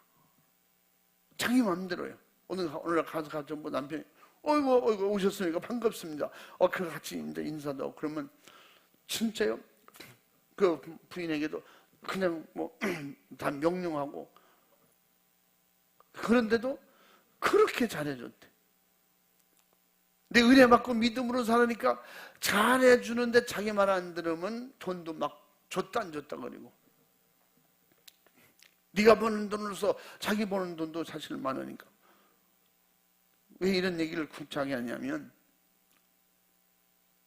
자기 맘대로요. 오늘 가서 전부 남편이 어이구 오셨으니까 반갑습니다. 그 같이 이제 인사도 하고 그러면 진짜요? 그 부인에게도 그냥 뭐 다 명령하고 그런데도 그렇게 잘해줬대. 내 은혜 받고 믿음으로 살으니까 잘해주는데 자기 말 안 들으면 돈도 막 줬다 안 줬다 그리고 네가 버는 돈으로서 자기 버는 돈도 사실 많으니까. 왜 이런 얘기를 구차하게 하냐면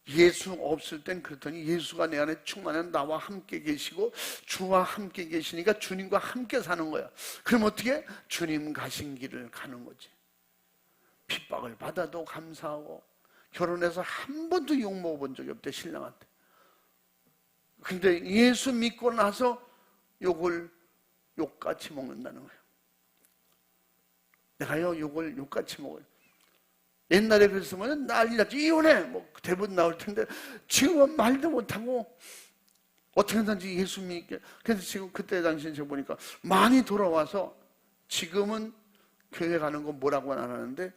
예수 없을 땐 그렇더니 예수가 내 안에 충만한 나와 함께 계시고 주와 함께 계시니까 주님과 함께 사는 거야. 그럼 어떻게? 주님 가신 길을 가는 거지. 핍박을 받아도 감사하고 결혼해서 한 번도 욕 먹어본 적이 없대 신랑한테. 근데 예수 믿고 나서 욕을 욕같이 먹는다는 거예요. 내가요 욕을 욕같이 먹어요. 옛날에 그랬으면 난리 났지. 이혼해 뭐 대본 나올 텐데 지금은 말도 못하고 어떻게든지 예수 믿게. 그래서 지금 그때 당시에 제가 보니까 많이 돌아와서 지금은 교회 가는 거 뭐라고는 안 하는데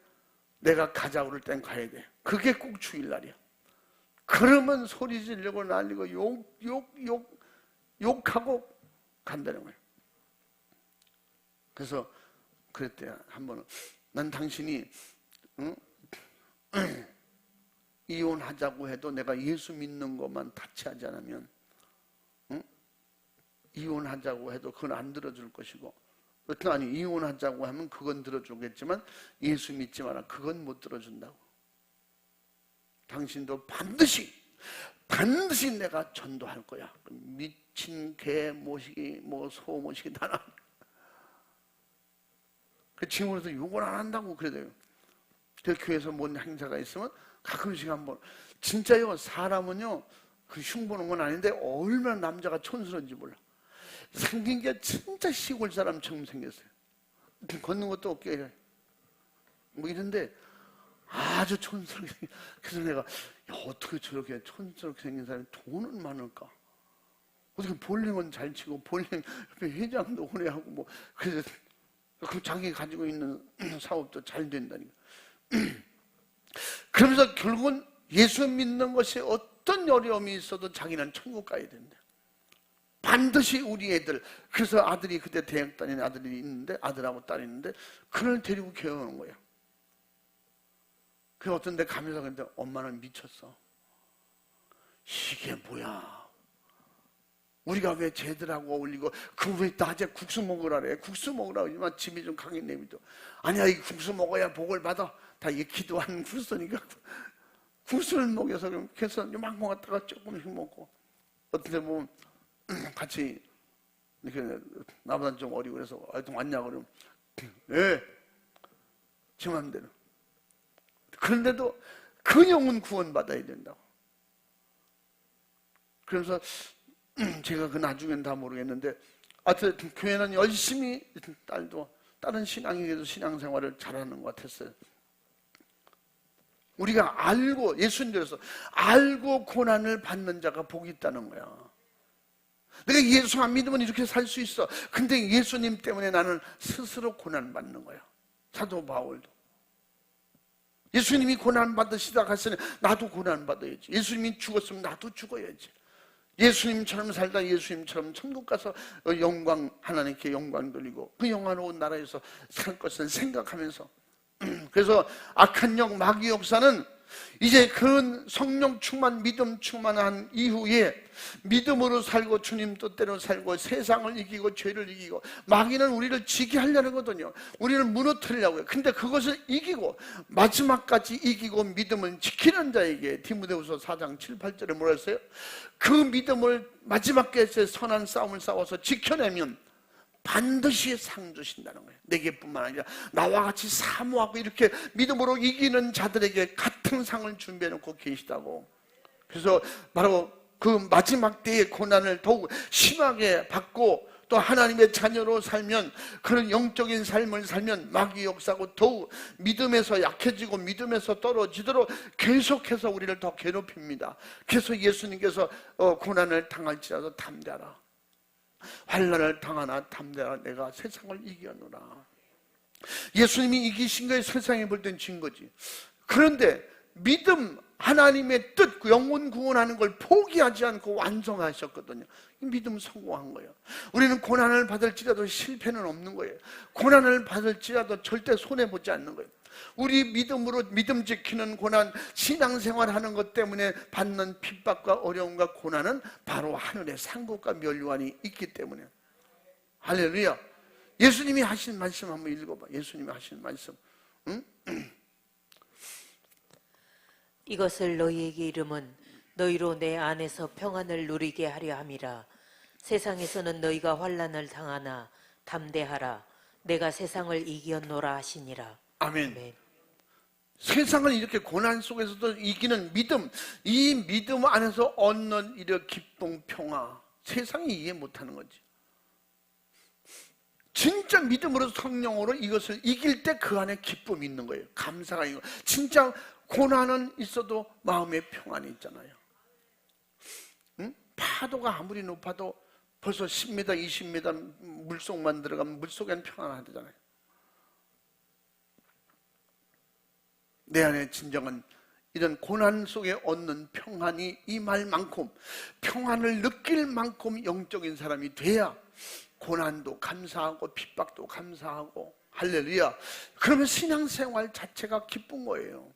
내가 가자고 그럴 땐 가야 돼. 그게 꼭 주일날이야. 그러면 소리 지르고 난리고 욕하고 간다는 거예요. 그래서 그랬대요. 한 번은 난 당신이 이혼하자고 해도 내가 예수 믿는 것만 타치하지 않으면 이혼하자고 해도 그건 안 들어줄 것이고 아니 이혼하자고 하면 그건 들어주겠지만 예수 믿지 마라 그건 못 들어준다고. 당신도 반드시 내가 전도할 거야. 미친 개 모시기 뭐 소 모시기 다 나. 그 친구로서 욕을 안 한다고 그래도요. 그 교회에서 뭔 행사가 있으면 가끔씩 한번 진짜요. 사람은요 그 흉보는 건 아닌데 얼마나 남자가 촌스러운지 몰라. 생긴 게 진짜 시골 사람처럼 생겼어요. 걷는 것도 어깨 뭐 이런데 아주 촌스럽게 그래서 내가 야, 어떻게 저렇게 촌스럽게 생긴 사람이 돈은 많을까? 어떻게 볼링은 잘 치고 볼링 회장도 오래 하고 뭐 그래서 그 자기 가지고 있는 사업도 잘 된다니까. 그러면서 결국은 예수 믿는 것이 어떤 어려움이 있어도 자기는 천국 가야 된다. 반드시 우리 애들, 그래서 아들이 그때 대학 다니는 아들이 있는데, 아들하고 딸이 있는데 그를 데리고 교회 오는 거야. 그 어떤 데 가면서 근데 엄마는 미쳤어. 이게 뭐야? 우리가 왜 쟤들하고 어울리고 그 왜 낮에 국수 먹으라 그래? 국수 먹으라 그러지만 집이 좀 강해 내비둬. 아니야, 이 국수 먹어야 복을 받아. 다 이게 기도하는 국수니까 국수를 먹여서 그래서 요만큼 갖다가 조금씩 먹고, 어떤 데 보면 같이 이렇게 나보다 좀 어리고 그래서 하여튼 왔냐 그러면 예, 지 맘대로. 그런데도 그 영혼 구원받아야 된다고. 그래서 제가 그 나중엔 다 모르겠는데 하여튼 교회는 열심히 딸도 다른 신앙에게도 신앙생활을 잘하는 것 같았어요. 우리가 알고, 예수님께서 알고 고난을 받는 자가 복이 있다는 거야. 내가 예수 안 믿으면 이렇게 살 수 있어. 근데 예수님 때문에 나는 스스로 고난 받는 거야. 사도 바울도 예수님이 고난 받으시다 갔으니 나도 고난 받아야지. 예수님이 죽었으면 나도 죽어야지. 예수님처럼 살다 예수님처럼 천국 가서 영광, 하나님께 영광 돌리고 그 영화로운 나라에서 살 것을 생각하면서, 그래서 악한 영, 마귀 역사는 이제 그 성령 충만, 믿음 충만한 이후에 믿음으로 살고 주님 뜻대로 살고 세상을 이기고 죄를 이기고, 마귀는 우리를 지게 하려는 거거든요. 우리를 무너뜨리려고요. 근데 그것을 이기고 마지막까지 이기고 믿음을 지키는 자에게, 디모데후서 4장 7, 8절에 뭐라 했어요? 그 믿음을 마지막까지 선한 싸움을 싸워서 지켜내면 반드시 상 주신다는 거예요. 내게뿐만 아니라 나와 같이 사모하고 이렇게 믿음으로 이기는 자들에게 같은 상을 준비해 놓고 계시다고. 그래서 바로 그 마지막 때의 고난을 더욱 심하게 받고 또 하나님의 자녀로 살면, 그런 영적인 삶을 살면 마귀 역사고 더욱 믿음에서 약해지고 믿음에서 떨어지도록 계속해서 우리를 더 괴롭힙니다. 그래서 예수님께서 고난을 당할지라도 담대하라, 환난을 당하나 담대하라, 내가 세상을 이겼노라. 예수님이 이기신 거에 세상에 볼 땐 진 거지. 그런데 믿음, 하나님의 뜻, 영혼 구원하는 걸 포기하지 않고 완성하셨거든요. 믿음 성공한 거예요. 우리는 고난을 받을지라도 실패는 없는 거예요. 고난을 받을지라도 절대 손해보지 않는 거예요. 우리 믿음으로 믿음 지키는 고난, 신앙생활 하는 것 때문에 받는 핍박과 어려움과 고난은 바로 하늘의 상급과 멸류관이 있기 때문에. 할렐루야. 예수님이 하신 말씀 한번 읽어봐. 예수님이 하신 말씀. 응? 이것을 너희에게 이름은 너희로 내 안에서 평안을 누리게 하려 함이라. 세상에서는 너희가 환난을 당하나 담대하라, 내가 세상을 이겼노라 하시니라. 아멘. 아멘. 세상을 이렇게 고난 속에서도 이기는 믿음, 이 믿음 안에서 얻는 이런 기쁨, 평화, 세상이 이해 못하는 거지. 진짜 믿음으로 성령으로 이것을 이길 때 그 안에 기쁨이 있는 거예요. 감사가 있는 거예요. 진짜 고난은 있어도 마음의 평안이 있잖아요. 응? 파도가 아무리 높아도 벌써 10m, 20m 물속만 들어가면 물속에는 평안하잖아요. 내 안에 진정한 이런 고난 속에 얻는 평안이 임할 만큼, 평안을 느낄 만큼 영적인 사람이 돼야 고난도 감사하고 핍박도 감사하고, 할렐루야. 그러면 신앙생활 자체가 기쁜 거예요.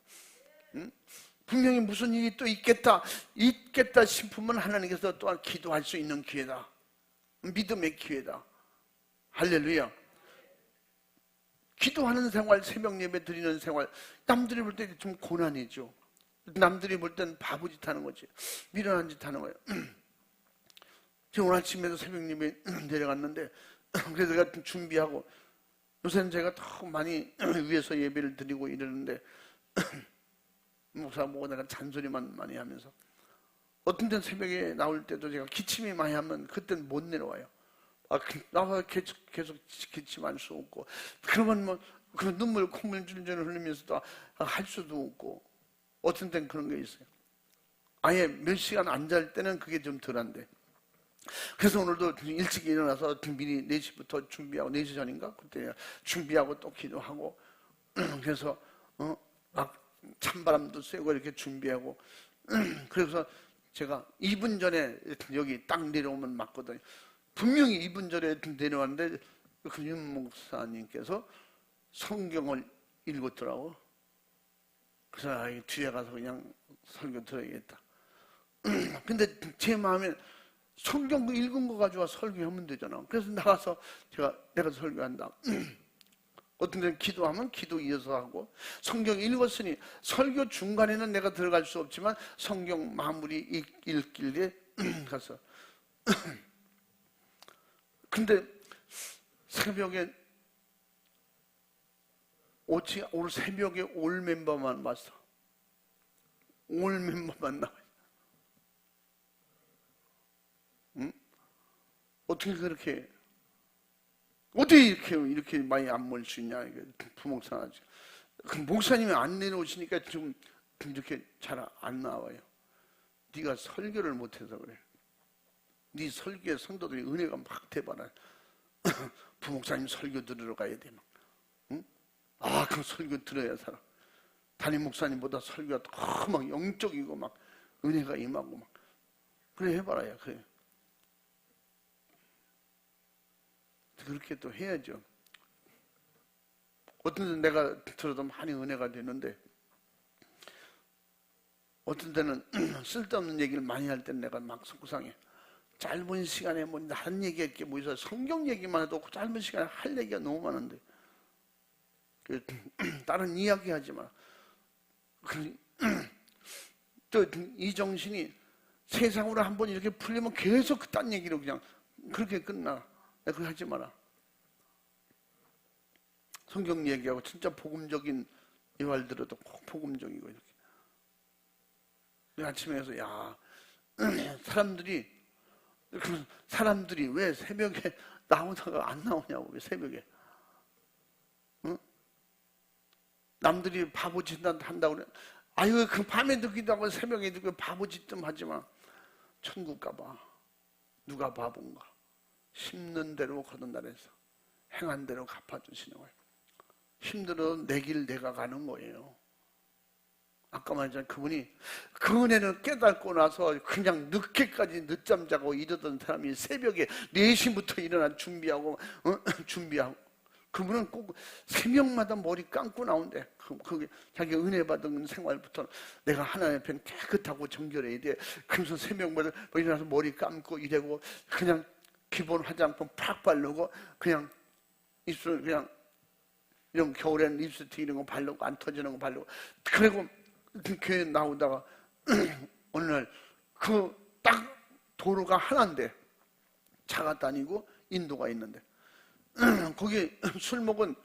응? 분명히 무슨 일이 또 있겠다 싶으면 하나님께서 또한 기도할 수 있는 기회다. 믿음의 기회다. 할렐루야. 기도하는 생활, 새벽 예배 드리는 생활, 남들이 볼 때 좀 고난이죠. 남들이 볼 때는 바보짓 하는 거지, 미련한 짓 하는 거예요. 제가 오늘 아침에도 새벽 예배 내려갔는데, 그래서 제가 준비하고, 요새는 제가 더 많이 위에서 예배를 드리고 이러는데 목사 보고 내가 잔소리만 많이 하면서, 어떤 때는 새벽에 나올 때도 제가 기침이 많이 하면 그때는 못 내려와요. 나와 계속 기침할 수 없고, 그러면 뭐 그 눈물 콧물 줄줄 흘리면서도 할 수도 없고, 어떤 때는 그런 게 있어요. 아예 몇 시간 안 잘 때는 그게 좀 덜한데, 그래서 오늘도 일찍 일어나서 미리 4시부터 준비하고 4시 전인가? 그때 준비하고 또 기도하고 그래서 막 찬바람도 쐬고 이렇게 준비하고 그래서 제가 2분 전에 여기 딱 내려오면 맞거든요. 분명히 2분 전에 내려왔는데 그 윤 목사님께서 성경을 읽었더라고. 그래서 뒤에 가서 그냥 설교 들어야겠다. 근데 제 마음에 성경 읽은 거 가지고 설교하면 되잖아. 그래서 나가서 내가 설교한다. 어떤 데는 기도하면 기도 이어서 하고, 성경 읽었으니 설교 중간에는 내가 들어갈 수 없지만 성경 마무리 읽길래 가서 근데 새벽에 오늘 새벽에 올 멤버만 왔어. 올 멤버만 나와. 응? 어떻게 이렇게 많이 안 모일 수 있냐? 부목사하지. 그 목사님이 안 내려오시니까 좀 이렇게 잘 안 나와요. 네가 설교를 못해서 그래. 네 설교에 성도들이 은혜가 막 돼봐라. 부목사님 설교 들으러 가야 돼. 막. 응? 그 설교 들어야 살아. 담임 목사님보다 설교가 더 막 영적이고 막 은혜가 임하고 막. 그래 해봐라야. 그래. 그렇게 또 해야죠. 어떤 데는 내가 들어도 많이 은혜가 되는데 어떤 데는 쓸데없는 얘기를 많이 할 때는 내가 막 속상해. 짧은 시간에 뭐 다른 얘기할 게 뭐 있어. 성경 얘기만 해도 짧은 시간에 할 얘기가 너무 많은데 다른 이야기 하지 마. 또 이 정신이 세상으로 한번 이렇게 풀리면 계속 그딴 얘기로 그냥 그렇게 끝나. 그거 하지 마라. 성경 얘기하고 진짜 복음적인 이 말 들어도 꼭 복음적이고 이렇게. 아침에 해서 사람들이 왜 새벽에 나오다가 안 나오냐고. 왜 새벽에? 응? 남들이 바보짓 한다고 그래. 그 밤에 듣기도 하고 새벽에 듣고 바보짓 좀 하지 마. 천국 가봐. 누가 바본가? 심는 대로 거둔다래서 행한 대로 갚아주시는 거예요. 힘들어도 내 길 내가 가는 거예요. 아까 말했잖아요. 그분이 그 은혜를 깨닫고 나서 그냥 늦게까지 늦잠 자고 이러던 사람이 새벽에 4시부터 일어나 준비하고 그분은 꼭 새벽마다 머리 감고 나온대. 그게 자기 은혜 받은 생활부터 내가 하나님 앞에 깨끗하고 정결해야 돼. 그래서 새벽마다 일어나서 머리 감고 이러고 그냥 기본 화장품 팍 바르고 그냥 입술 그냥 이런 겨울에는 립스틱 이런 거 바르고 안 터지는 거 바르고 그리고 교회 나오다가 어느 날 그 딱 도로가 하나인데 차가 다니고 인도가 있는데 거기 술 먹은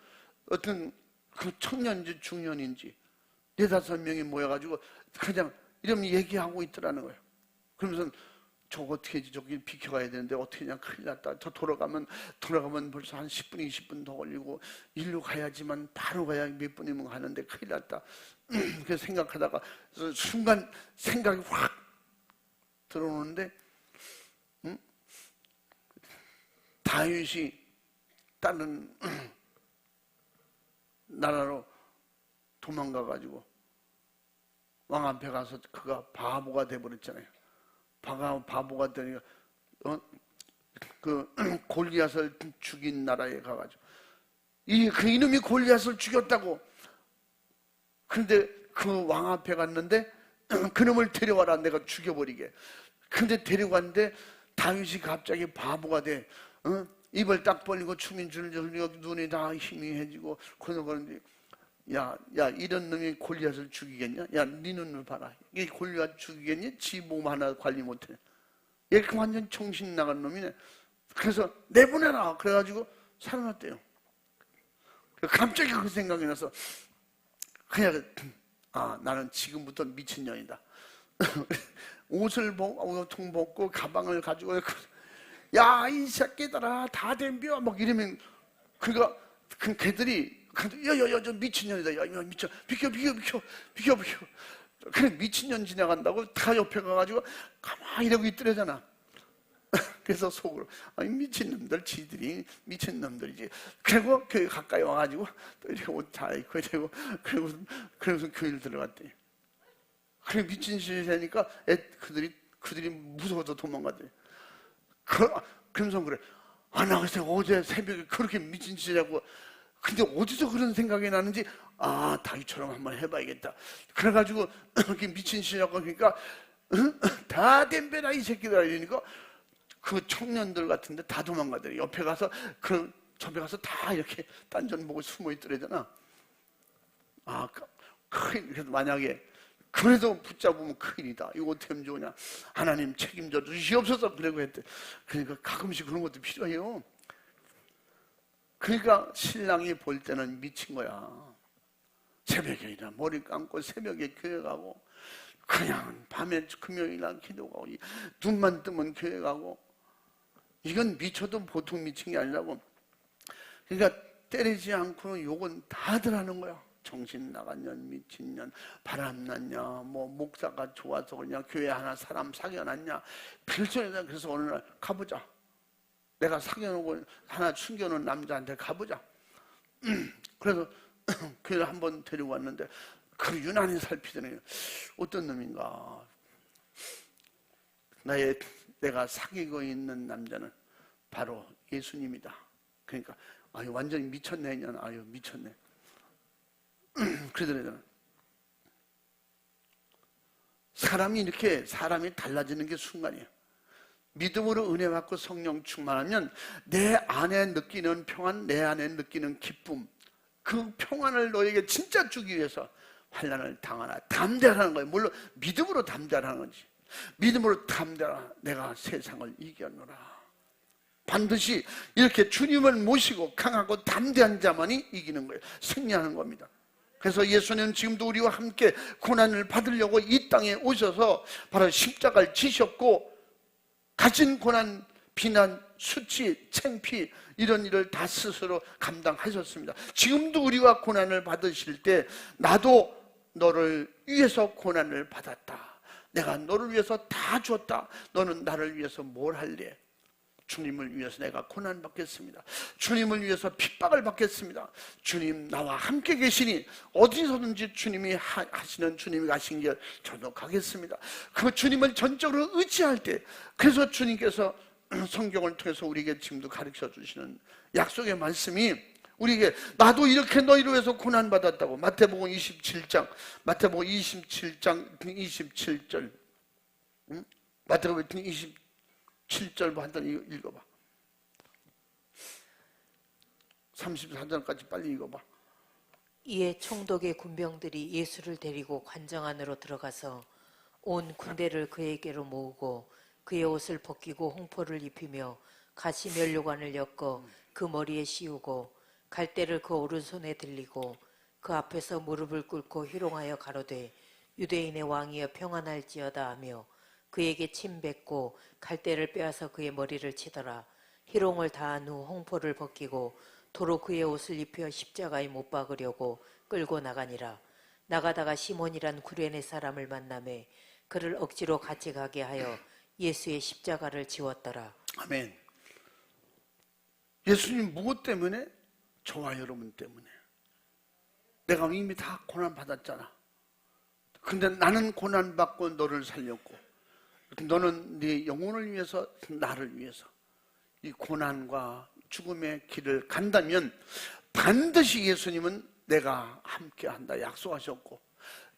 어떤 그 청년인지 중년인지 4-5명이 모여가지고 그냥 이런 얘기하고 있더라는 거예요. 그러면서 저거 어떻게 하지? 저기 비켜가야 되는데 어떻게 그냥 큰일 났다. 저 돌아가면 벌써 한 10분, 20분 더 걸리고 일로 가야지만 바로 가야 몇 분이면 가는데 큰일 났다. 그래서 생각하다가 순간 생각이 확 들어오는데 다윗이 다른 나라로 도망가가지고 왕 앞에 가서 그가 바보가 돼버렸잖아요. 바보가 되니까 그 골리앗을 죽인 나라에 가가지고 그 이놈이 골리앗을 죽였다고. 근데 그 왕 앞에 갔는데 그놈을 데려와라 내가 죽여버리게. 근데 데려갔는데 다윗이 갑자기 바보가 돼. 입을 딱 벌리고 춤인 줄 흘리고 눈이 다 희미해지고 그러는데 야 이런 놈이 골리앗을 죽이겠냐? 야 네 눈을 봐라. 이게 골리앗 죽이겠니? 지 몸 하나 관리 못해. 얘 그 완전 정신 나간 놈이네. 그래서 내보내라. 그래가지고 살아났대요. 갑자기 그 생각이 나서 그냥 나는 지금부터 미친년이다. 옷을 벗고 가방을 가지고 야 이 새끼들아 다 덤벼 막 이러면 그러니까 그 걔들이 야야야 저 미친년이다. 야 미쳐 비켜. 그래 미친년 지나간다고 다 옆에 가가지고 가만히 이러고 있더래잖아. 그래서 속으로 아니 미친놈들, 지들이 미친놈들이지. 그리고 교회 가까이 와가지고 또 이렇게 옷 다 입고 되고 그러면서 교회를 들어갔대. 그래 미친 짓이 되니까 그들이 무서워서 도망가대. 그러면서 그래. 아, 나 글쎄 어제 새벽에 그렇게 미친 짓이라고. 근데 어디서 그런 생각이 나는지, 아, 다윗처럼 한번 해봐야겠다. 그래가지고 그렇게 미친 짓이라고 그러니까 다 덤벼라 이 새끼들아 이러니까 그 청년들 같은데 다 도망가더래. 옆에 가서 저에 가서 다 이렇게 딴전 보고 숨어 있더래잖아. 아, 그래서 만약에 그래도 붙잡으면 큰일이다. 이거 어떻게 하면 좋으냐. 하나님 책임져 주시옵소서. 그러고 했대. 그러니까 가끔씩 그런 것도 필요해요. 그러니까 신랑이 볼 때는 미친 거야. 새벽에 일어나 머리 감고 새벽에 교회 가고, 그냥 밤에 금요일날 기도 가고, 눈만 뜨면 교회 가고. 이건 미쳐도 보통 미친 게 아니라고. 그러니까 때리지 않고는 욕은 다들 하는 거야. 정신 나간 년, 미친 년, 바람났냐, 뭐 목사가 좋아서 그냥 교회 하나 사람 사귀어놨냐, 별소리다. 그래서 어느 날 가보자. 내가 사귀어놓고 하나 숨겨놓은 남자한테 가보자. 그래서 교회를 한번 데리고 왔는데 그 유난히 살피더니 어떤 놈인가. 내가 사귀고 있는 남자는 바로 예수님이다. 그러니까 아유 완전히 미쳤네. 아유 미쳤네. 그러더래요. 사람이 달라지는 게 순간이에요. 믿음으로 은혜 받고 성령 충만하면 내 안에 느끼는 평안, 내 안에 느끼는 기쁨, 그 평안을 너에게 진짜 주기 위해서 환난을 당하나 담대하라는 거예요. 물론 믿음으로 담대하라는 거지. 믿음으로 담대하라. 내가 세상을 이겨노라. 반드시 이렇게 주님을 모시고 강하고 담대한 자만이 이기는 거예요. 승리하는 겁니다. 그래서 예수님은 지금도 우리와 함께 고난을 받으려고 이 땅에 오셔서 바로 십자가를 지셨고, 가진 고난, 비난, 수치, 창피 이런 일을 다 스스로 감당하셨습니다. 지금도 우리와 고난을 받으실 때 나도 너를 위해서 고난을 받았다. 내가 너를 위해서 다 줬다. 너는 나를 위해서 뭘 할래? 주님을 위해서 내가 고난 받겠습니다. 주님을 위해서 핍박을 받겠습니다. 주님 나와 함께 계시니 어디서든지 주님이 하시는, 주님이 가신 길 저도 가겠습니다. 그 주님을 전적으로 의지할 때, 그래서 주님께서 성경을 통해서 우리에게 지금도 가르쳐 주시는 약속의 말씀이 우리에게, 나도 이렇게 너희를 위해서 고난 받았다고. 마태복음 27장 27절, 마태복음 27절 한번 읽어봐. 34절까지 빨리 읽어봐. 이에 총독의 군병들이 예수를 데리고 관정 안으로 들어가서 온 군대를 그에게로 모으고 그의 옷을 벗기고 홍포를 입히며 가시 면류관을 엮어 그 머리에 씌우고 갈대를 그 오른손에 들리고 그 앞에서 무릎을 꿇고 희롱하여 가로되 유대인의 왕이여 평안할지어다 하며 그에게 침 뱉고 갈대를 빼앗아 그의 머리를 치더라. 희롱을 다한 후 홍포를 벗기고 도로 그의 옷을 입혀 십자가에 못 박으려고 끌고 나가니라. 나가다가 시몬이란 구레네 사람을 만나매 그를 억지로 같이 가게 하여 예수의 십자가를 지웠더라. 아멘. 예수님 무엇 때문에? 저와 여러분 때문에. 내가 이미 다 고난 받았잖아. 근데 나는 고난 받고 너를 살렸고, 너는 네 영혼을 위해서, 나를 위해서 이 고난과 죽음의 길을 간다면 반드시 예수님은 내가 함께한다 약속하셨고,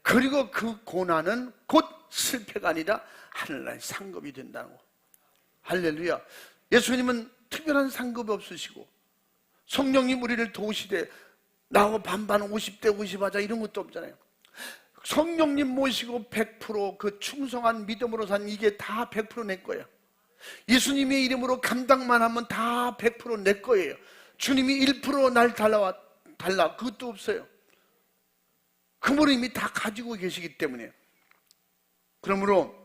그리고 그 고난은 곧 실패가 아니라 하늘나라의 상급이 된다는 거. 할렐루야. 예수님은 특별한 상급이 없으시고, 성령님 우리를 도우시되 나하고 반반 50대 50 하자 이런 것도 없잖아요. 성령님 모시고 100% 그 충성한 믿음으로 산 이게 다 100% 내 거예요. 예수님의 이름으로 감당만 하면 다 100% 내 거예요. 주님이 1% 날 달라 그것도 없어요. 그분은 이미 다 가지고 계시기 때문에. 그러므로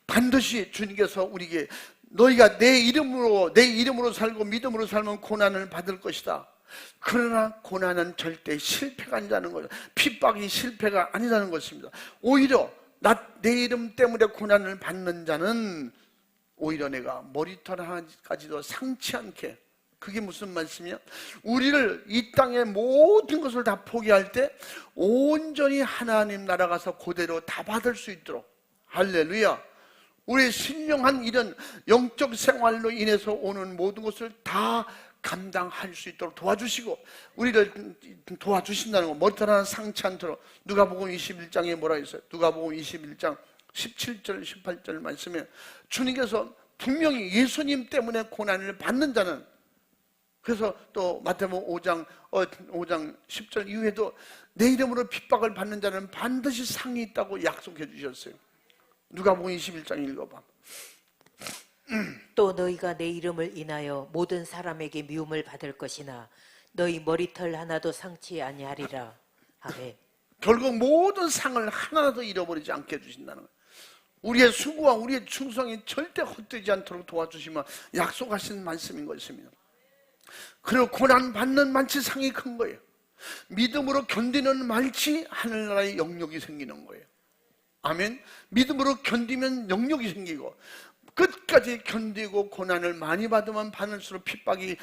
반드시 주님께서 우리에게 너희가 내 이름으로 살고 믿음으로 살면 고난을 받을 것이다. 그러나 고난은 절대 실패가 아니라는 거죠. 핍박이 실패가 아니라는 것입니다. 오히려 내 이름 때문에 고난을 받는 자는 오히려 내가 머리털 하나까지도 상치 않게. 그게 무슨 말씀이야? 우리를 이 땅의 모든 것을 다 포기할 때 온전히 하나님 나라 가서 그대로 다 받을 수 있도록, 할렐루야, 우리의 신령한 이런 영적 생활로 인해서 오는 모든 것을 다 감당할 수 있도록 도와주시고 우리를 도와주신다는 거. 머리털 하나 상치 않도록. 누가복음 21장에 뭐라 했어요? 누가복음 21장 17절 18절 말씀에 주님께서 분명히 예수님 때문에 고난을 받는 자는, 그래서 또 마태복음 5장 10절 이후에도 내 이름으로 핍박을 받는 자는 반드시 상이 있다고 약속해 주셨어요. 누가복음 21장 읽어봐. 또 너희가 내 이름을 인하여 모든 사람에게 미움을 받을 것이나 너희 머리털 하나도 상치 아니하리라. 아멘. 결국 모든 상을 하나도 잃어버리지 않게 해주신다는 거예요. 우리의 수고와 우리의 충성이 절대 헛되지 않도록 도와주시며 약속하신 말씀인 것입니다. 그리고 고난받는 만치 상이 큰 거예요. 믿음으로 견디는 만치 하늘나라의 영역이 생기는 거예요. 아멘. 믿음으로 견디면 영역이 생기고 끝까지 견디고 고난을 많이 받으면 받을수록 핍박이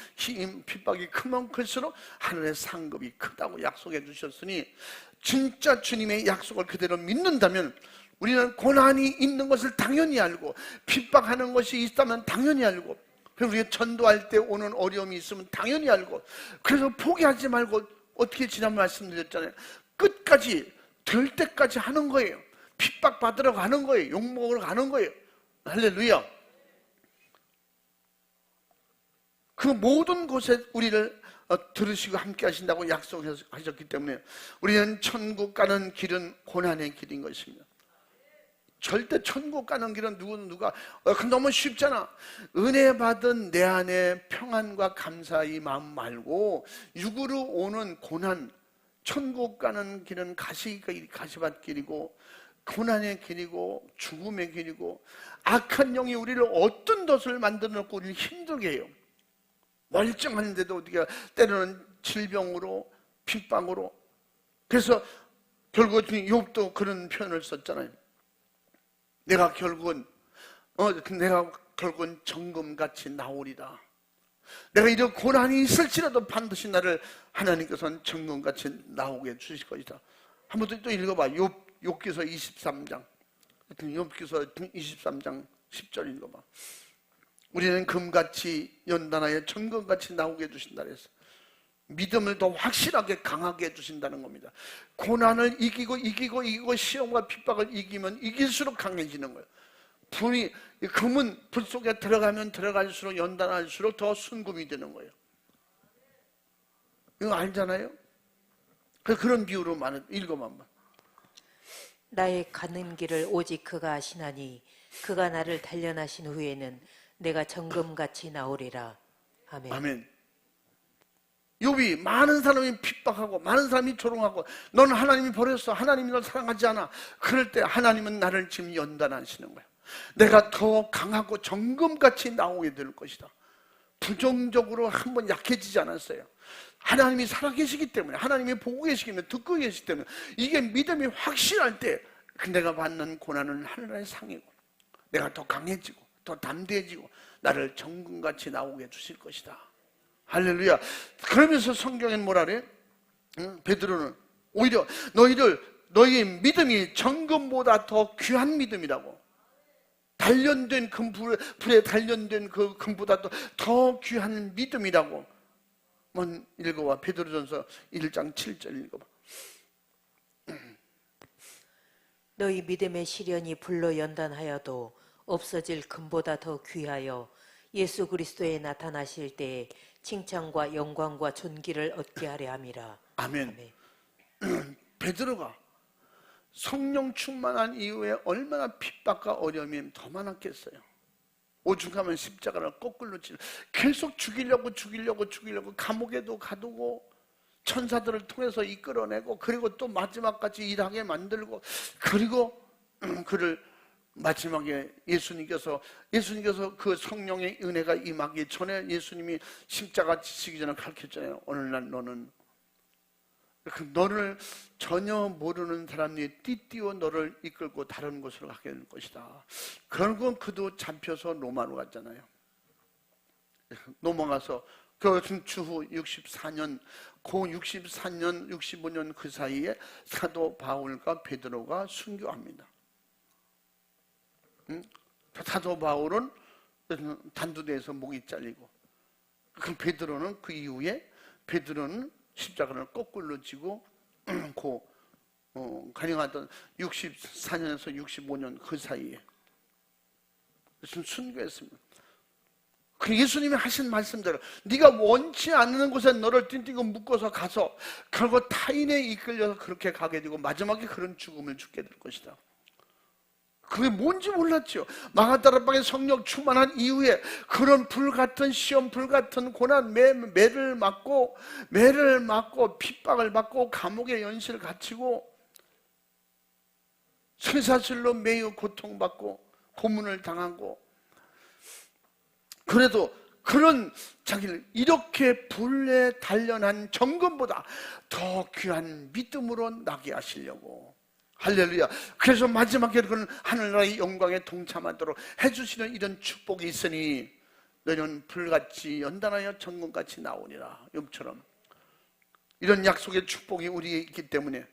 크면 클수록 하늘의 상급이 크다고 약속해 주셨으니 진짜 주님의 약속을 그대로 믿는다면 우리는 고난이 있는 것을 당연히 알고 핍박하는 것이 있다면 당연히 알고 그리고 우리가 전도할 때 오는 어려움이 있으면 당연히 알고 그래서 포기하지 말고 어떻게 지난 말씀드렸잖아요. 끝까지 될 때까지 하는 거예요. 핍박받으러 가는 거예요. 욕먹으러 가는 거예요. 할렐루야. 그 모든 곳에 우리를 들으시고 함께 하신다고 약속하셨기 때문에 우리는 천국 가는 길은 고난의 길인 것입니다. 절대 천국 가는 길은 누가 너무 쉽잖아. 은혜 받은 내 안에 평안과 감사의 마음 말고 육으로 오는 고난, 천국 가는 길은 가시밭길이고 고난의 길이고 죽음의 길이고 악한 영이 우리를 어떤 덫을 만들어 놓고 우리를 힘들게 해요. 멀쩡한데도 어디가 때로는 질병으로 핍박으로. 그래서 결국 욥도 그런 표현을 썼잖아요. 내가 결국은 정금같이 나오리라. 내가 이런 고난이 있을지라도 반드시 나를 하나님께서는 정금같이 나오게 주실 것이다. 한번 또 읽어봐. 욥기서 23장. 욥기서 23장 10절 읽어봐. 우리는 금같이 연단하여 정금같이 나오게 해주신다 그랬어. 믿음을 더 확실하게 강하게 해주신다는 겁니다. 고난을 이기고 시험과 핍박을 이기면 이길수록 강해지는 거예요. 금은 불 속에 들어가면 들어갈수록 연단할수록 더 순금이 되는 거예요. 이거 알잖아요? 그런 비유로 읽어만 봐. 나의 가는 길을 오직 그가 아시나니 그가 나를 단련하신 후에는 내가 정금같이 나오리라. 아멘. 아멘. 욥이 많은 사람이 핍박하고 많은 사람이 조롱하고 너는 하나님이 버렸어. 하나님이 널 사랑하지 않아. 그럴 때 하나님은 나를 지금 연단하시는 거야. 내가 더 강하고 정금같이 나오게 될 것이다. 부정적으로 한번 약해지지 않았어요. 하나님이 살아계시기 때문에 하나님이 보고 계시기 때문에 듣고 계시기 때문에 이게 믿음이 확실할 때 내가 받는 고난은 하늘의 상이고 내가 더 강해지고 더 담대해지고 나를 정금같이 나오게 해주실 것이다. 할렐루야. 그러면서 성경엔 뭐라 그래? 베드로는 오히려 너희의 믿음이 정금보다 더 귀한 믿음이라고. 단련된 불에 단련된 그 금보다도 더 귀한 믿음이라고. 한번 읽어봐. 베드로전서 1장 7절 읽어봐. 너희 믿음의 시련이 불로 연단하여도 없어질 금보다 더 귀하여 예수 그리스도에 나타나실 때에 칭찬과 영광과 존귀를 얻게 하려 함이라. 아멘. 베드로가 성령 충만한 이후에 얼마나 핍박과 어려움이 더 많았겠어요. 오죽하면 십자가를 거꾸로 계속 죽이려고 감옥에도 가두고 천사들을 통해서 이끌어내고 그리고 또 마지막까지 일하게 만들고 그리고 그를 마지막에 예수님께서 그 성령의 은혜가 임하기 전에 예수님이 십자가 지시기 전에 가르쳤잖아요. 오늘날 너는 너를 전혀 모르는 사람이 띠띠어 너를 이끌고 다른 곳으로 가게 될 것이다. 결국은 그도 잡혀서 로마로 갔잖아요. 넘어가서 그 추후 64년, 고 64년, 65년 그 사이에 사도 바울과 베드로가 순교합니다. 사도 바울은 단두대에서 목이 잘리고, 그 베드로는 그 이후에 베드로는 십자가를 거꾸로 지고 가령하던 64년에서 65년 그 사이에 순교했습니다. 그 예수님이 하신 말씀대로 네가 원치 않는 곳에 너를 띵띵고 묶어서 가서 결국 타인에 이끌려서 그렇게 가게 되고 마지막에 그런 죽음을 죽게 될 것이다. 그게 뭔지 몰랐죠. 마가다락방에 성령 충만한 이후에 그런 불같은 시험, 불같은 고난, 매를 맞고 핍박을 받고 감옥에 연시를 갇히고 쇠사슬로 매우 고통받고 고문을 당하고, 그래도 그런 자기를 이렇게 불에 단련한 정금보다 더 귀한 믿음으로 나게 하시려고, 할렐루야. 그래서 마지막에 그는 하늘나라의 영광에 동참하도록 해주시는 이런 축복이 있으니 너희는 불같이 연단하여 정금같이 나오리라. 욥처럼 이런 약속의 축복이 우리에 있기 때문에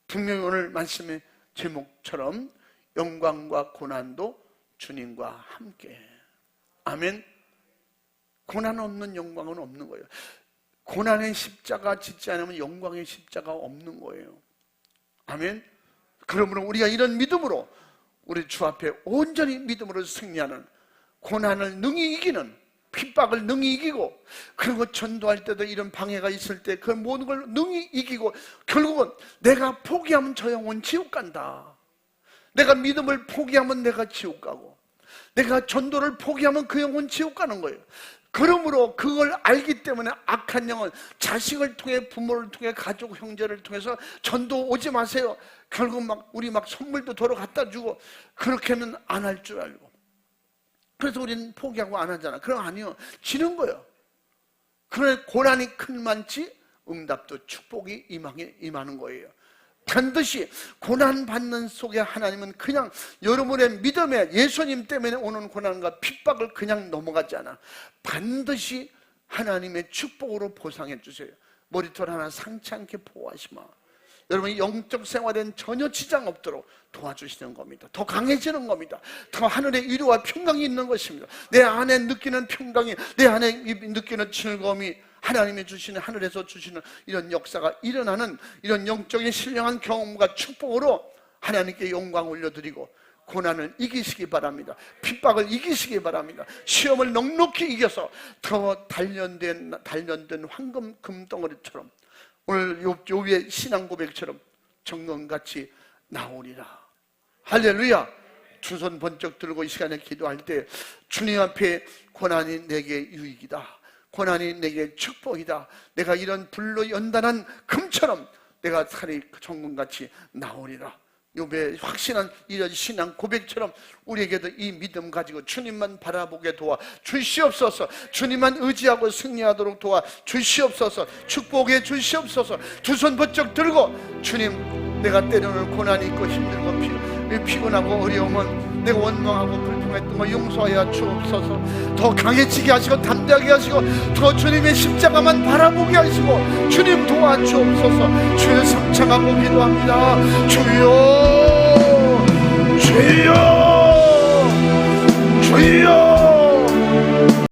분명히 오늘 말씀의 제목처럼 영광과 고난도 주님과 함께. 아멘. 고난 없는 영광은 없는 거예요. 고난의 십자가 짓지 않으면 영광의 십자가 없는 거예요. 아멘. 그러므로 우리가 이런 믿음으로 우리 주 앞에 온전히 믿음으로 승리하는, 고난을 능히 이기는, 핍박을 능히 이기고, 그리고 전도할 때도 이런 방해가 있을 때 그 모든 걸 능히 이기고, 결국은 내가 포기하면 저 영혼 지옥 간다, 내가 믿음을 포기하면 내가 지옥 가고, 내가 전도를 포기하면 그 영혼 지옥 가는 거예요. 그러므로 그걸 알기 때문에 악한 영혼, 자식을 통해, 부모를 통해, 가족, 형제를 통해서 전도 오지 마세요. 결국 우리 선물도 도로 갖다 주고, 그렇게는 안 할 줄 알고, 그래서 우리는 포기하고 안 하잖아. 그럼 아니요, 지는 거예요. 그러나 고난이 큰만치 응답도 축복이 임하는 거예요. 반드시 고난받는 속에 하나님은 그냥 여러분의 믿음에, 예수님 때문에 오는 고난과 핍박을 그냥 넘어가지 않아. 반드시 하나님의 축복으로 보상해 주세요. 머리털 하나 상치 않게 보호하시마. 여러분이 영적 생활엔 전혀 지장 없도록 도와주시는 겁니다. 더 강해지는 겁니다. 더 하늘의 위로와 평강이 있는 것입니다. 내 안에 느끼는 평강이, 내 안에 느끼는 즐거움이 하나님이 주시는, 하늘에서 주시는 이런 역사가 일어나는, 이런 영적인 신령한 경험과 축복으로 하나님께 영광 올려드리고 고난을 이기시기 바랍니다. 핍박을 이기시기 바랍니다. 시험을 넉넉히 이겨서 더 단련된 황금 금덩어리처럼 오늘 욥의 신앙 고백처럼 정금같이 나오리라. 할렐루야. 두 손 번쩍 들고 이 시간에 기도할 때 주님 앞에 고난이 내게 유익이다, 고난이 내게 축복이다, 내가 이런 불로 연단한 금처럼 내가 살이 정금같이 나오리라. 욥의 확신한 이런 신앙 고백처럼 우리에게도 이 믿음 가지고 주님만 바라보게 도와 주시옵소서. 주님만 의지하고 승리하도록 도와 주시옵소서. 축복해 주시옵소서. 두 손 번쩍 들고 주님, 내가 때로는 고난이 있고 힘들고 피곤하고 어려우면 내가 원망하고 불평했던 거 용서하여 주옵소서. 더 강해지게 하시고 담대하게 하시고 더 주님의 십자가만 바라보게 하시고 주님 도와주옵소서. 주여 삼창하고 기도합니다. 주여, 주여, 주여.